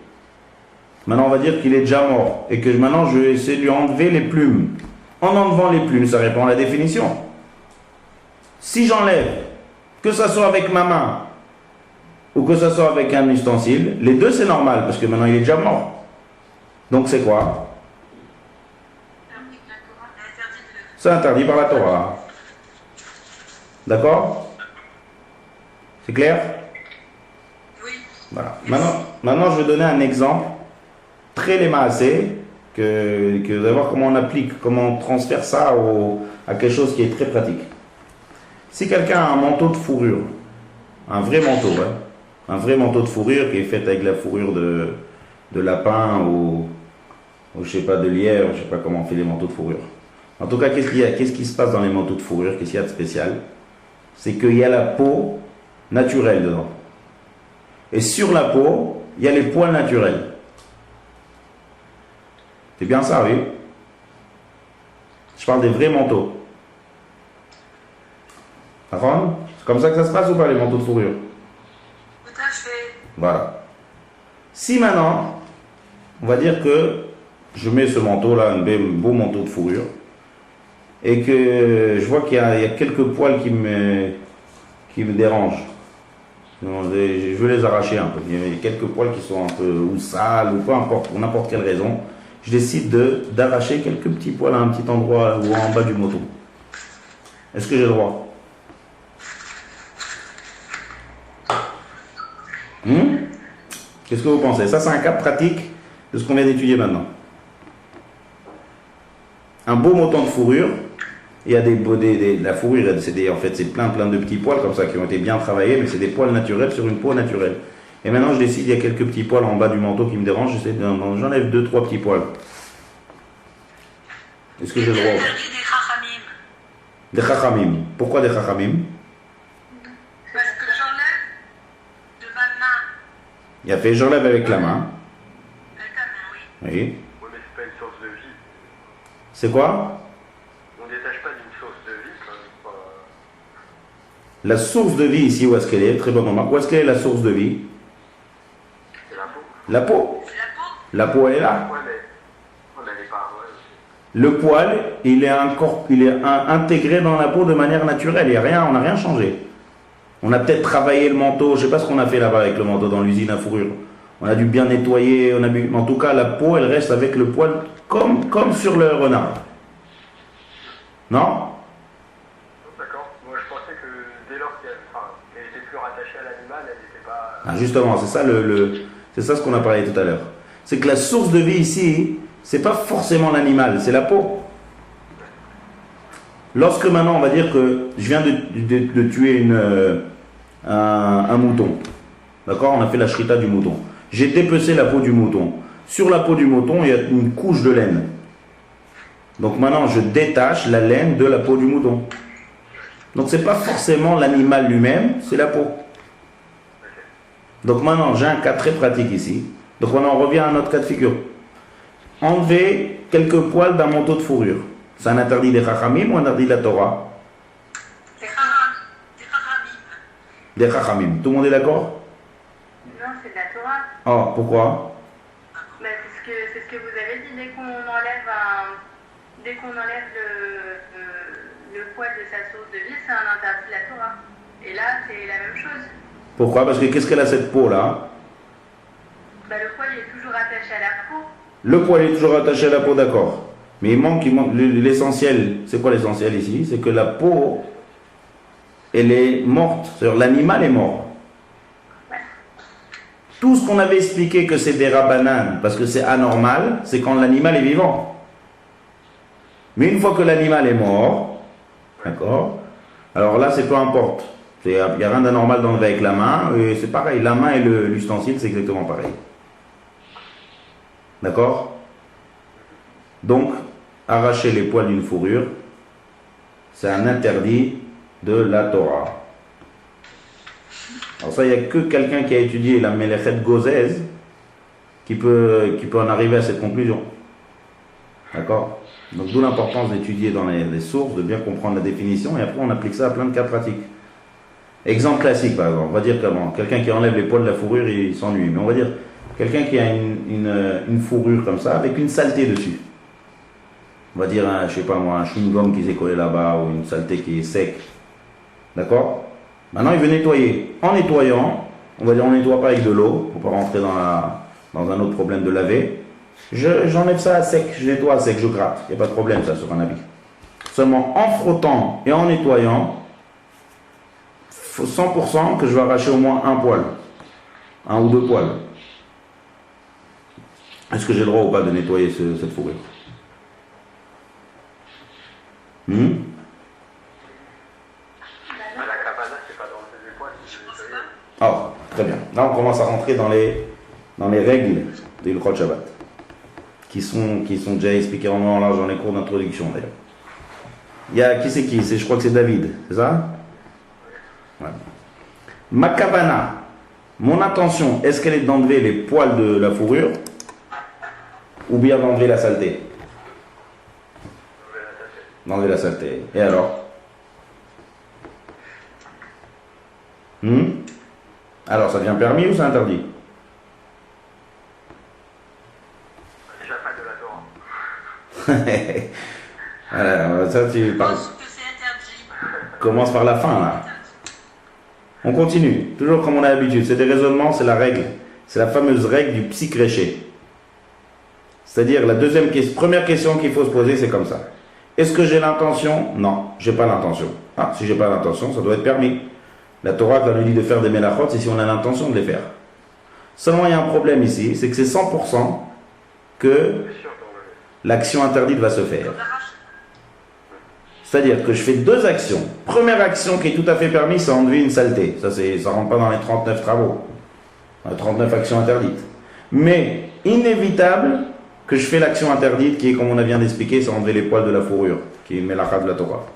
maintenant on va dire qu'il est déjà mort, et que maintenant je vais essayer de lui enlever les plumes. En enlevant les plumes, ça répond à la définition. Si j'enlève, que ça soit avec ma main, ou que ça soit avec un ustensile, les deux c'est normal, parce que maintenant il est déjà mort. Donc c'est quoi? C'est interdit par la Torah. D'accord? C'est clair? Oui. Voilà. Maintenant, je vais donner un exemple très lémassé que vous allez voir comment on applique, comment on transfère ça à quelque chose qui est très pratique. Si quelqu'un a un manteau de fourrure, un vrai manteau, un vrai manteau de fourrure qui est fait avec la fourrure de lapin ou je sais pas, de lièvre, je sais pas comment on fait les manteaux de fourrure. En tout cas, qu'est-ce qui se passe dans les manteaux de fourrure? Qu'est-ce qu'il y a de spécial? C'est qu'il y a la peau naturelle dedans. Et sur la peau, il y a les poils naturels. C'est bien ça, oui? Je parle des vrais manteaux. D'accord? C'est comme ça que ça se passe ou pas, les manteaux de fourrure? Tout à fait. Voilà. Si maintenant, on va dire que je mets ce manteau-là, un beau manteau de fourrure, et que je vois qu'il y a quelques poils qui me dérangent. Je veux les arracher un peu. Il y a quelques poils qui sont un peu ou sales ou peu importe, pour n'importe quelle raison. Je décide d'arracher quelques petits poils à un petit endroit ou en bas du manteau. Est-ce que j'ai le droit? Qu'est-ce que vous pensez? Ça, c'est un cas pratique de ce qu'on vient d'étudier maintenant. Un beau mouton de fourrure, il y a la fourrure, en fait, c'est plein de petits poils comme ça qui ont été bien travaillés, mais c'est des poils naturels sur une peau naturelle. Et maintenant, je décide, il y a quelques petits poils en bas du manteau qui me dérangent, j'enlève 2-3 petits poils. Est-ce que j'ai le droit? Des chachamim. Pourquoi des chachamim? Parce que j'enlève de ma main. Il a fait j'enlève avec la main. Avec la main, oui. Oui. Oui, mais c'est pas une source de vie. C'est quoi? On ne détache pas d'une source de vie quand même. Pas... La source de vie ici, où est-ce qu'elle est? Très bonne remarque. Où est-ce qu'elle est la source de vie? C'est la peau. La peau. C'est la peau. La peau, elle est là. Ouais, mais on n'allait pas. Ouais, Le poil, il est intégré dans la peau de manière naturelle. On n'a rien changé. On a peut-être travaillé le manteau. Je ne sais pas ce qu'on a fait là-bas avec le manteau dans l'usine à fourrure. On a dû bien nettoyer. En tout cas, la peau, elle reste avec le poil comme sur le renard. Non? d'accord. Moi, je pensais que dès lors qu'elle était plus rattachée à l'animal, elle n'était pas. Ah, justement, c'est ça c'est ça ce qu'on a parlé tout à l'heure. C'est que la source de vie ici, c'est pas forcément l'animal, c'est la peau. Lorsque maintenant on va dire que je viens de tuer un mouton, d'accord, on a fait la shrita du mouton, j'ai dépecé la peau du mouton. Sur la peau du mouton, il y a une couche de laine. Donc maintenant je détache la laine de la peau du mouton. Donc c'est pas forcément l'animal lui-même, c'est la peau. Donc maintenant j'ai un cas très pratique ici. Donc maintenant on revient à notre cas de figure. Enlever quelques poils d'un manteau de fourrure. C'est un interdit des Chachamim ou un interdit de la Torah? Des chachamim. Des Chachamim. Tout le monde est d'accord? Non, c'est de la Torah. Oh, pourquoi? Bah, c'est ce que vous avez dit. Dès qu'on enlève le poil de sa source de vie, c'est un interdit de la Torah. Et là, c'est la même chose. Pourquoi? Parce que qu'est-ce qu'elle a cette peau-là? Bah, le poil est toujours attaché à la peau. Le poil est toujours attaché à la peau, d'accord. Mais il manque l'essentiel. C'est quoi l'essentiel ici? C'est que la peau, elle est morte. C'est-à-dire l'animal est mort. Ouais. Tout ce qu'on avait expliqué que c'est des rabbanan, parce que c'est anormal, c'est quand l'animal est vivant. Mais une fois que l'animal est mort, d'accord, alors là, c'est peu importe. Il n'y a rien d'anormal d'enlever avec la main, et c'est pareil. La main et l'ustensile, c'est exactement pareil. D'accord? Donc, arracher les poils d'une fourrure, c'est un interdit de la Torah. Alors ça, il n'y a que quelqu'un qui a étudié la Melechet Gozez qui peut en arriver à cette conclusion. D'accord? Donc d'où l'importance d'étudier dans les sources, de bien comprendre la définition, et après on applique ça à plein de cas pratiques. Exemple classique par exemple, on va dire que quelqu'un qui enlève les poils de la fourrure, il s'ennuie. Mais on va dire quelqu'un qui a une fourrure comme ça, avec une saleté dessus. On va dire, je sais pas moi, un chewing-gum qui s'est collé là-bas, ou une saleté qui est sec. D'accord? Maintenant, il veut nettoyer. En nettoyant, on va dire, on ne nettoie pas avec de l'eau, pour pas rentrer dans un autre problème de laver. J'enlève ça à sec, je nettoie à sec, je gratte. Il n'y a pas de problème, ça, sur un habit. Seulement, en frottant et en nettoyant, faut 100% que je vais arracher au moins un poil. Un ou deux poils. Est-ce que j'ai le droit ou pas de nettoyer cette fourrure? À la cabana, c'est pas dans les poils. Ah, très bien. Là, on commence à rentrer dans les règles de l'Ilchot Shabbat, qui sont déjà expliquées en large dans les cours d'introduction d'ailleurs. Il y a qui c'est qui? Je crois que c'est David, c'est ça? Ouais. Ma cabana, mon intention, est-ce qu'elle est d'enlever les poils de la fourrure ou bien d'enlever la saleté? D'enlever la saleté. Et alors? Alors, ça devient permis ou c'est interdit? Déjà pas de la Torah. Alors, ça, tu Je parles. pense que c'est interdit. Commence par la fin, là. On continue. Toujours comme on a l'habitude. C'est des raisonnements, c'est la règle. C'est la fameuse règle du psychréché. C'est-à-dire, première question qu'il faut se poser, c'est comme ça. Est-ce que j'ai l'intention? Non, j'ai pas l'intention. Ah, si j'ai pas l'intention, ça doit être permis. La Torah, quand elle nous dit de faire des mélachot, c'est si on a l'intention de les faire. Seulement, il y a un problème ici, c'est que c'est 100% que Bien sûr, dans le... l'action interdite va se faire. On arrache. C'est-à-dire que je fais deux actions. Première action qui est tout à fait permise, c'est enlever une saleté. Ça ne rentre pas dans les 39 travaux. Dans les 39 actions interdites. Mais inévitable que je fais l'action interdite qui est, comme on a bien expliqué, c'est enlever les poils de la fourrure, qui est Melachat de la Torah.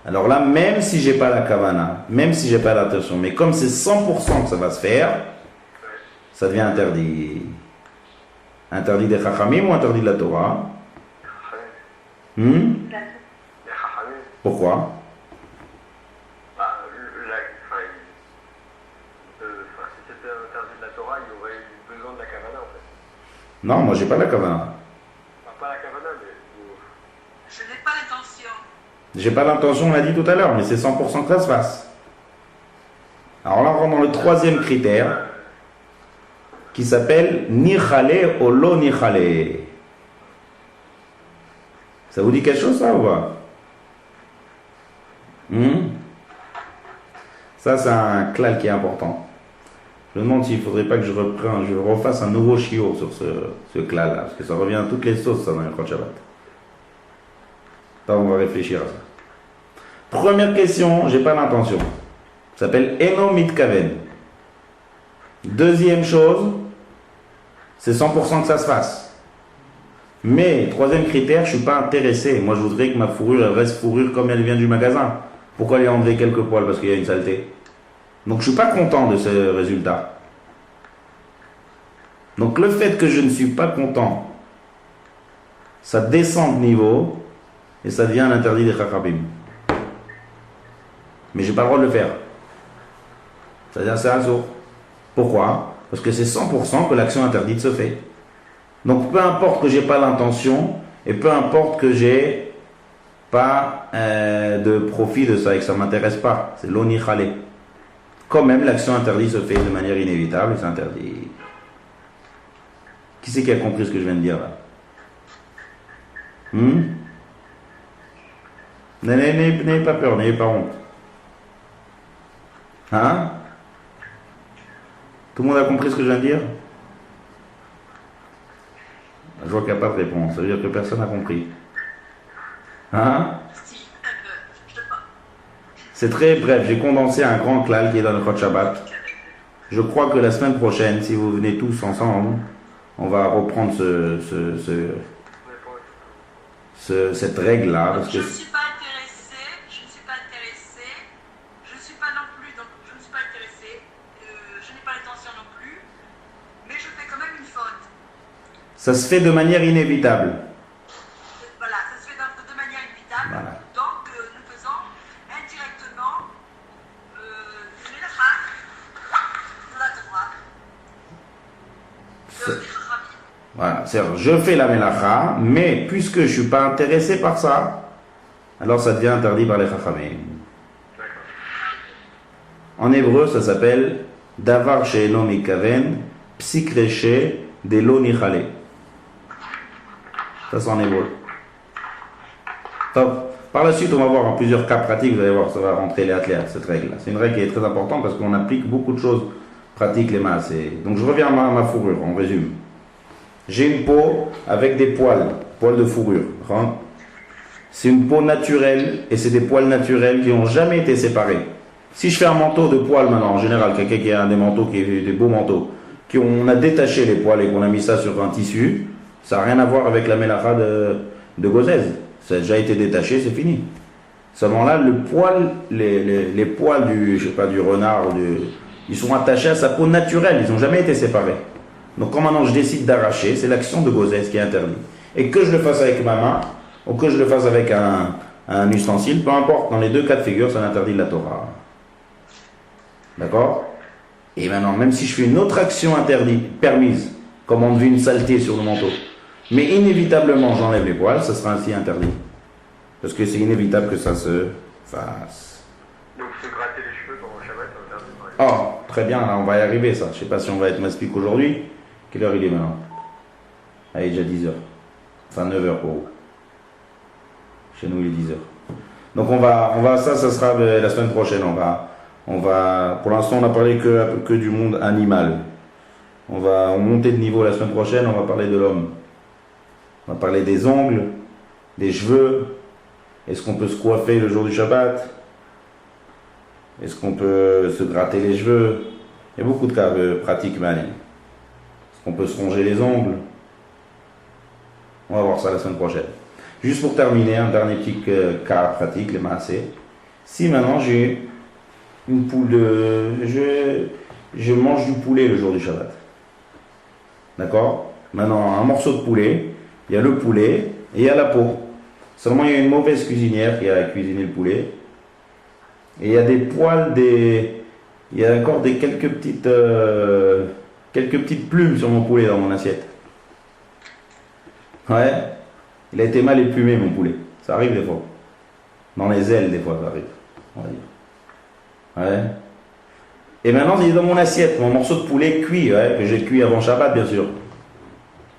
Alors là, même si j'ai pas la kavana, même si j'ai pas l'attention, mais comme c'est 100% que ça va se faire, ça devient interdit. Interdit des chachamim ou interdit de la Torah? Les Chachamim, Pourquoi? si c'était interdit de la Torah, il y aurait eu besoin de la Kavana en fait. Non, moi j'ai pas la kavana. Enfin, pas la Kavana, mais. Je n'ai pas l'intention. J'ai pas l'intention, on l'a dit tout à l'heure, mais c'est 100% que ça se fasse. Alors là, on rentre dans le troisième critère, qui s'appelle Nichale ou lo Nichale. Ça vous dit quelque chose, ça, ou pas? Ça, c'est un klal qui est important. Je me demande s'il ne faudrait pas que je refasse un nouveau shiur sur ce klal-là, parce que ça revient à toutes les sauces, ça, dans le Chod Shabbat. Attends, on va réfléchir à ça. Première question, j'ai pas l'intention. Ça s'appelle Eno Mitkaven. Deuxième chose, c'est 100% que ça se fasse. Mais, troisième critère, je ne suis pas intéressé. Moi, je voudrais que ma fourrure, elle reste fourrure comme elle vient du magasin. Pourquoi aller enlever quelques poils? Parce qu'il y a une saleté. Donc, je ne suis pas content de ce résultat. Donc, le fait que je ne suis pas content, ça descend de niveau et ça devient l'interdit des chachabim. Mais je n'ai pas le droit de le faire. C'est-à-dire, c'est un saut. Pourquoi? Parce que c'est 100% que l'action interdite se fait. Donc peu importe que j'ai pas l'intention et peu importe que j'ai pas de profit de ça et que ça m'intéresse pas, c'est l'onichale. Quand même l'action interdite se fait de manière inévitable et c'est interdit. Qui c'est qui a compris ce que je viens de dire là? N'ayez pas peur, n'ayez pas honte. Hein? Tout le monde a compris ce que je viens de dire? Je vois qu'il n'y a pas de réponse, ça veut dire que personne n'a compris. Hein? Si, un peu. Je te parle. C'est très bref, j'ai condensé un grand klal qui est dans le Chod Shabbat. Je crois que la semaine prochaine, si vous venez tous ensemble, on va reprendre cette règle-là. Parce Je que ne suis pas intéressée, je ne suis pas intéressée, je ne suis pas non plus, donc je ne suis pas intéressée, je n'ai pas l'intention non plus, mais je fais quand même une faute. ça se fait de manière inévitable. Voilà, ça se fait de manière inévitable. Voilà. Donc nous faisons indirectement une mélacha de la Torah, de des Chachamim. Voilà, c'est-à-dire, je fais la melacha, mais puisque je ne suis pas intéressé par ça, alors ça devient interdit par les chachamim. En hébreu, ça s'appelle Davar she'eno mikaven, psikreche de lo nichale. Ça c'est en hébreu. Top. Par la suite, on va voir en plusieurs cas pratiques, vous allez voir, ça va rentrer les athlètes, cette règle-là. C'est une règle qui est très importante parce qu'on applique beaucoup de choses pratiques, les masses. Donc je reviens à ma fourrure, on résume. J'ai une peau avec des poils de fourrure. C'est une peau naturelle et c'est des poils naturels qui n'ont jamais été séparés. Si je fais un manteau de poils maintenant, en général, quelqu'un qui a des manteaux, qui est des beaux manteaux, on a détaché les poils et qu'on a mis ça sur un tissu, ça n'a rien à voir avec la mélacha de Gozès. Ça a déjà été détaché, c'est fini. Seulement là, le poil, les poils du renard, ils sont attachés à sa peau naturelle, ils n'ont jamais été séparés. Donc quand maintenant je décide d'arracher, c'est l'action de Gozès qui est interdite. Et que je le fasse avec ma main, ou que je le fasse avec un ustensile, peu importe, dans les deux cas de figure, c'est l'interdit de la Torah. D'accord? Et maintenant, même si je fais une autre action interdite, permise, comme enlever une saleté sur le manteau, mais inévitablement j'enlève les poils, ça sera ainsi interdit. Parce que c'est inévitable que ça se fasse. Donc se gratter les cheveux pendant le Shabbat, c'est interdit par exemple. Oh, très bien, là on va y arriver ça. Je sais pas si on va être maspique aujourd'hui. Quelle heure il est maintenant? Ah, il est déjà 10h. Enfin 9h pour vous. Chez nous il est 10h. Donc ça sera la semaine prochaine. Pour l'instant on a parlé que du monde animal. On va monter de niveau la semaine prochaine, on va parler de l'homme. On va parler des ongles, des cheveux. Est-ce qu'on peut se coiffer le jour du Shabbat? Est-ce qu'on peut se gratter les cheveux? Il y a beaucoup de cas pratiques, man. Est-ce qu'on peut se ronger les ongles? On va voir ça la semaine prochaine. Juste pour terminer, un dernier petit cas pratique, les massés. Si maintenant j'ai une poule de... Je mange du poulet le jour du Shabbat. D'accord? Maintenant, un morceau de poulet, il y a le poulet et il y a la peau. Seulement, il y a une mauvaise cuisinière qui a cuisiné le poulet. Et il y a des poils, il y a encore quelques petites plumes sur mon poulet dans mon assiette. Ouais, il a été mal éplumé mon poulet. Ça arrive des fois. Dans les ailes, des fois, ça arrive. On va dire. Ouais. Et maintenant, il est dans mon assiette, mon morceau de poulet cuit, ouais, que j'ai cuit avant Shabbat, bien sûr.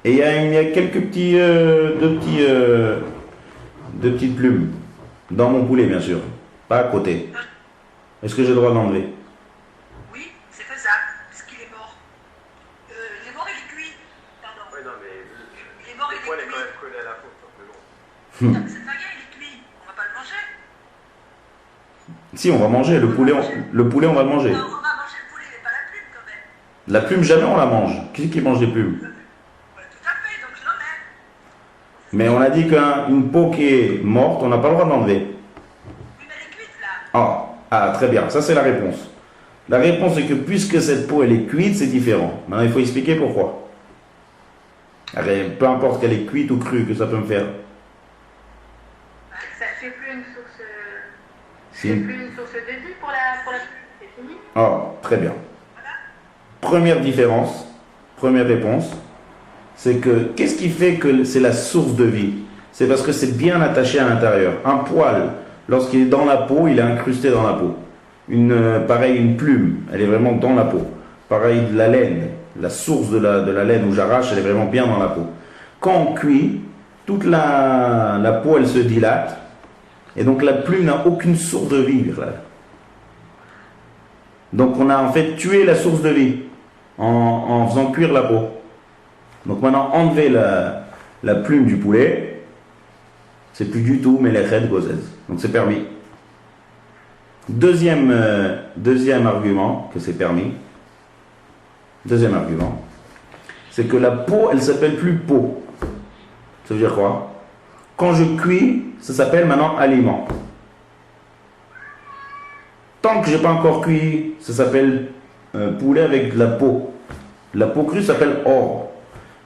Et il y a quelques deux petites plumes dans mon poulet, bien sûr, pas à côté. Est-ce que j'ai le droit d'enlever? Oui, c'est faisable, parce qu'il est mort. Il est mort, il est cuit. Pardon. Oui, non, mais Il est mort, le il poil est est quand cuit. même collé à la peau, c'est un peu long. Non, mais c'est pas rien, il est cuit. On va pas le manger. Si, on va manger, le poulet, on va le manger. Non, on va manger le poulet, mais pas la plume quand même. La plume, jamais on la mange. Qui c'est qui mange des plumes? Ouais, tout à fait, donc je l'enlève. Mais on a dit qu'une peau qui est morte, on n'a pas le droit d'enlever. Oui, mais elle est cuite là. Ah, très bien, ça c'est la réponse. La réponse est que puisque cette peau elle est cuite, c'est différent. Maintenant il faut expliquer pourquoi. Allez, peu importe qu'elle est cuite ou crue, que ça peut me faire. C'est plus une source, Si. c'est plus une source de vie pour la plume. C'est fini. Très bien. Première différence, première réponse, c'est que qu'est-ce qui fait que c'est la source de vie? C'est parce que c'est bien attaché à l'intérieur. Un poil, lorsqu'il est dans la peau, il est incrusté dans la peau. Pareil, une plume, elle est vraiment dans la peau. Pareil, de la laine, la source de la laine où j'arrache, elle est vraiment bien dans la peau. Quand on cuit, toute la peau, elle se dilate. Et donc la plume n'a aucune source de vie. Donc on a en fait tué la source de vie en faisant cuire la peau. Donc maintenant, enlever la plume du poulet, c'est plus du tout Melechet Gozez. Donc c'est permis. Deuxième argument que c'est permis. Deuxième argument, c'est que la peau, elle s'appelle plus peau. Ça veut dire quoi? Quand je cuis, ça s'appelle maintenant aliment. Tant que j'ai pas encore cuit, ça s'appelle poulet avec de la peau. La peau crue s'appelle or.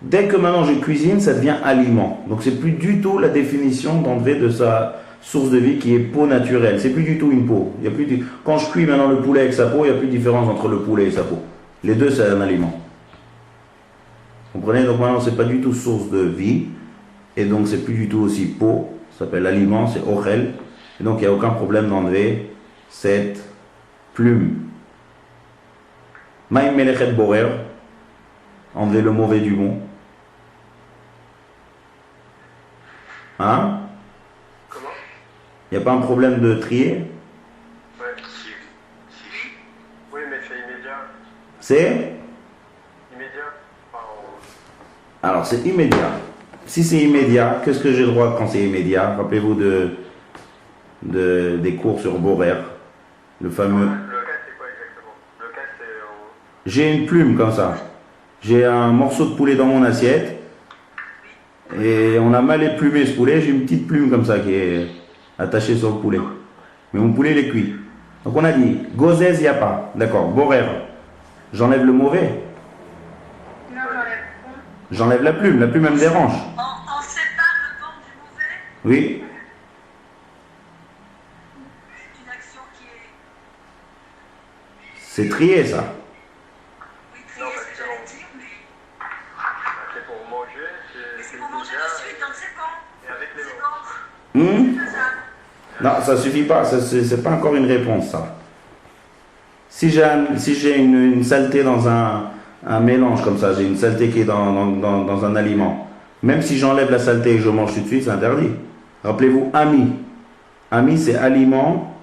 Dès que maintenant je cuisine, ça devient aliment. Donc c'est plus du tout la définition d'enlever de sa source de vie qui est peau naturelle. C'est plus du tout une peau. Il y a plus de... Quand je cuis maintenant le poulet avec sa peau, il n'y a plus de différence entre le poulet et sa peau. Les deux, c'est un aliment. Vous comprenez? Donc maintenant, c'est pas du tout source de vie. Et donc c'est plus du tout aussi peau. Ça s'appelle aliment, c'est orel. Et donc il n'y a aucun problème d'enlever cette plume. Maïm Melechet Borer. Enlever le mauvais du bon. Hein? Comment? Il n'y a pas un problème de trier? Ouais. Oui, mais c'est immédiat. C'est? Immédiat. Enfin, Alors c'est immédiat. Si c'est immédiat, qu'est-ce que j'ai le droit quand c'est immédiat? Rappelez-vous des cours sur Borer. Le fameux... le cas, c'est quoi exactement? Le cas, c'est... J'ai une plume comme ça. J'ai un morceau de poulet dans mon assiette. Et on a mal éplumé ce poulet. J'ai une petite plume comme ça qui est attachée sur le poulet. Mais mon poulet, il est cuit. Donc on a dit, Gozez, il n'y a pas. D'accord, Borer. J'enlève le mauvais. Non, j'enlève. J'enlève la plume. La plume, elle me dérange. On sépare le bon du mauvais. Oui. C'est une action qui est... C'est trier ça. Oui, Non, trier, parce ce que que j'allais dire, mais... c'est pour manger. Mais c'est pour manger de suite, donc c'est bon. Et avec les C'est mains. bon. Hmm? C'est faisable. Non, ça suffit pas. C'est pas encore une réponse, ça. Si j'ai une saleté dans un mélange comme ça, j'ai une saleté qui est dans un aliment, même si j'enlève la saleté et que je mange tout de suite, c'est interdit. Rappelez-vous, ami. Ami, c'est aliment,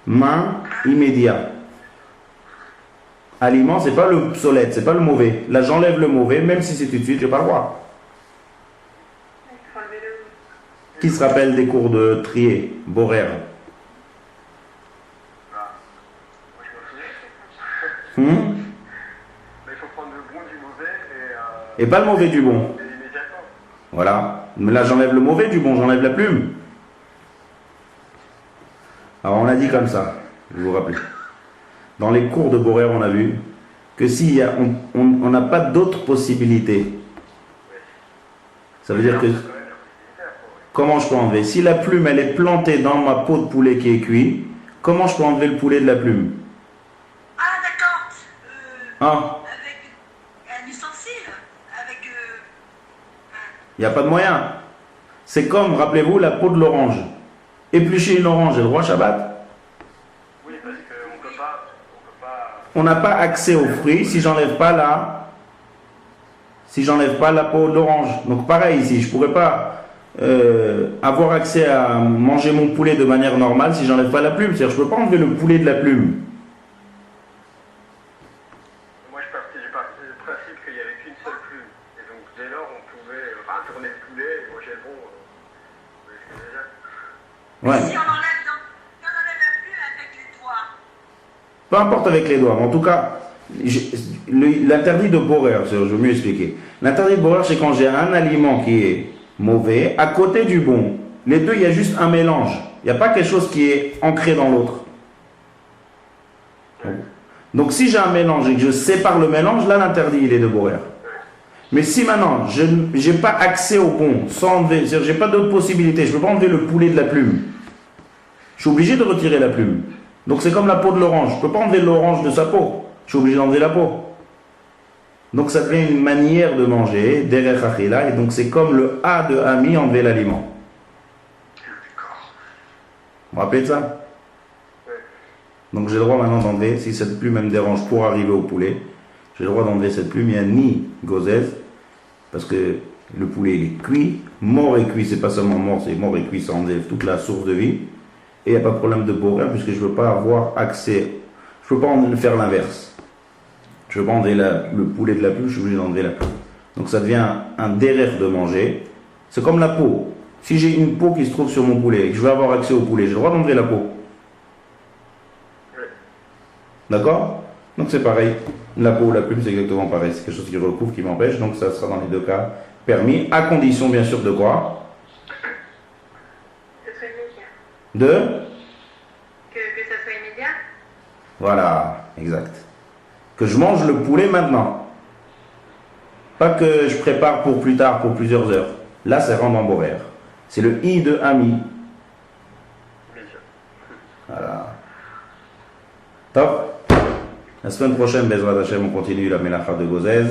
main, immédiat. aliment, c'est pas le obsolète, c'est pas le mauvais. Là, j'enlève le mauvais, même si c'est tout de suite, j'ai pas le droit. Il faut enlever le. Qui se rappelle des cours de Trier, Borer? Ah. Moi, je me souviens. Hmm? Mais il faut prendre le bon du mauvais et. Et pas le mauvais du bon. Et immédiatement. Voilà. Mais là, j'enlève le mauvais du bon, j'enlève la plume. Alors, on a dit comme ça, je vous rappelle. Dans les cours de Borer, on a vu que si on n'a pas d'autres possibilités, ça veut dire que comment je peux enlever? Si la plume, elle est plantée dans ma peau de poulet qui est cuit, comment je peux enlever le poulet de la plume? Ah, d'accord. Hein? Avec un ustensile. Avec. Il n'y a pas de moyen. C'est comme, rappelez-vous, la peau de l'orange. Éplucher une orange, j'ai le droit Shabbat? Oui, parce qu'on peut pas. On n'a pas accès aux fruits si j'enlève pas la peau de l'orange. Donc pareil ici, je pourrais pas avoir accès à manger mon poulet de manière normale si j'enlève pas la plume. C'est-à-dire je peux pas enlever le poulet de la plume. Moi, je partais du principe qu'il n'y avait qu'une seule plume. Et donc, dès lors, on pouvait tourner le poulet et manger le bon. Vous voyez ce que je veux dire? Ouais. Si on enlève la plume avec les doigts. Peu importe avec les doigts, mais en tout cas, l'interdit de Borer, je vais mieux expliquer. L'interdit de Borer, c'est quand j'ai un aliment qui est mauvais à côté du bon. Les deux, il y a juste un mélange. Il n'y a pas quelque chose qui est ancré dans l'autre. Donc si j'ai un mélange et que je sépare le mélange, là l'interdit il est de Borer. Mais si maintenant je n'ai pas accès au bon, sans enlever, c'est-à-dire j'ai pas d'autre possibilité, je ne peux pas enlever le poulet de la plume. Je suis obligé de retirer la plume. Donc c'est comme la peau de l'orange. Je ne peux pas enlever l'orange de sa peau. Je suis obligé d'enlever la peau. Donc ça devient une manière de manger, derech achila, et donc c'est comme le A de Ami, enlever l'aliment. Vous vous rappelez de ça? Donc j'ai le droit maintenant d'enlever, si cette plume elle me dérange pour arriver au poulet, j'ai le droit d'enlever cette plume, il n'y a ni gozez, parce que le poulet il est cuit, mort et cuit, c'est pas seulement mort, c'est mort et cuit, ça enlève toute la source de vie, et il n'y a pas de problème de borer, puisque je ne veux pas avoir accès, je ne peux pas faire l'inverse. Je ne veux pas enlever le poulet de la plume, je suis obligé d'enlever la plume. Donc ça devient un derrière de manger, c'est comme la peau. Si j'ai une peau qui se trouve sur mon poulet et que je veux avoir accès au poulet, j'ai le droit d'enlever la peau. D'accord? Donc c'est pareil. La peau ou la plume, c'est exactement pareil. C'est quelque chose qui recouvre, qui m'empêche. Donc ça sera dans les deux cas permis, à condition bien sûr de quoi? Que ce soit immédiat. De? Que ça soit immédiat. Voilà, exact. Que je mange le poulet maintenant. Pas que je prépare pour plus tard, pour plusieurs heures. Là, c'est rendre en borer. C'est le I de Ami. Voilà. Top. La semaine prochaine, Bezrat Hashem, on continue la mélacha de Gozez.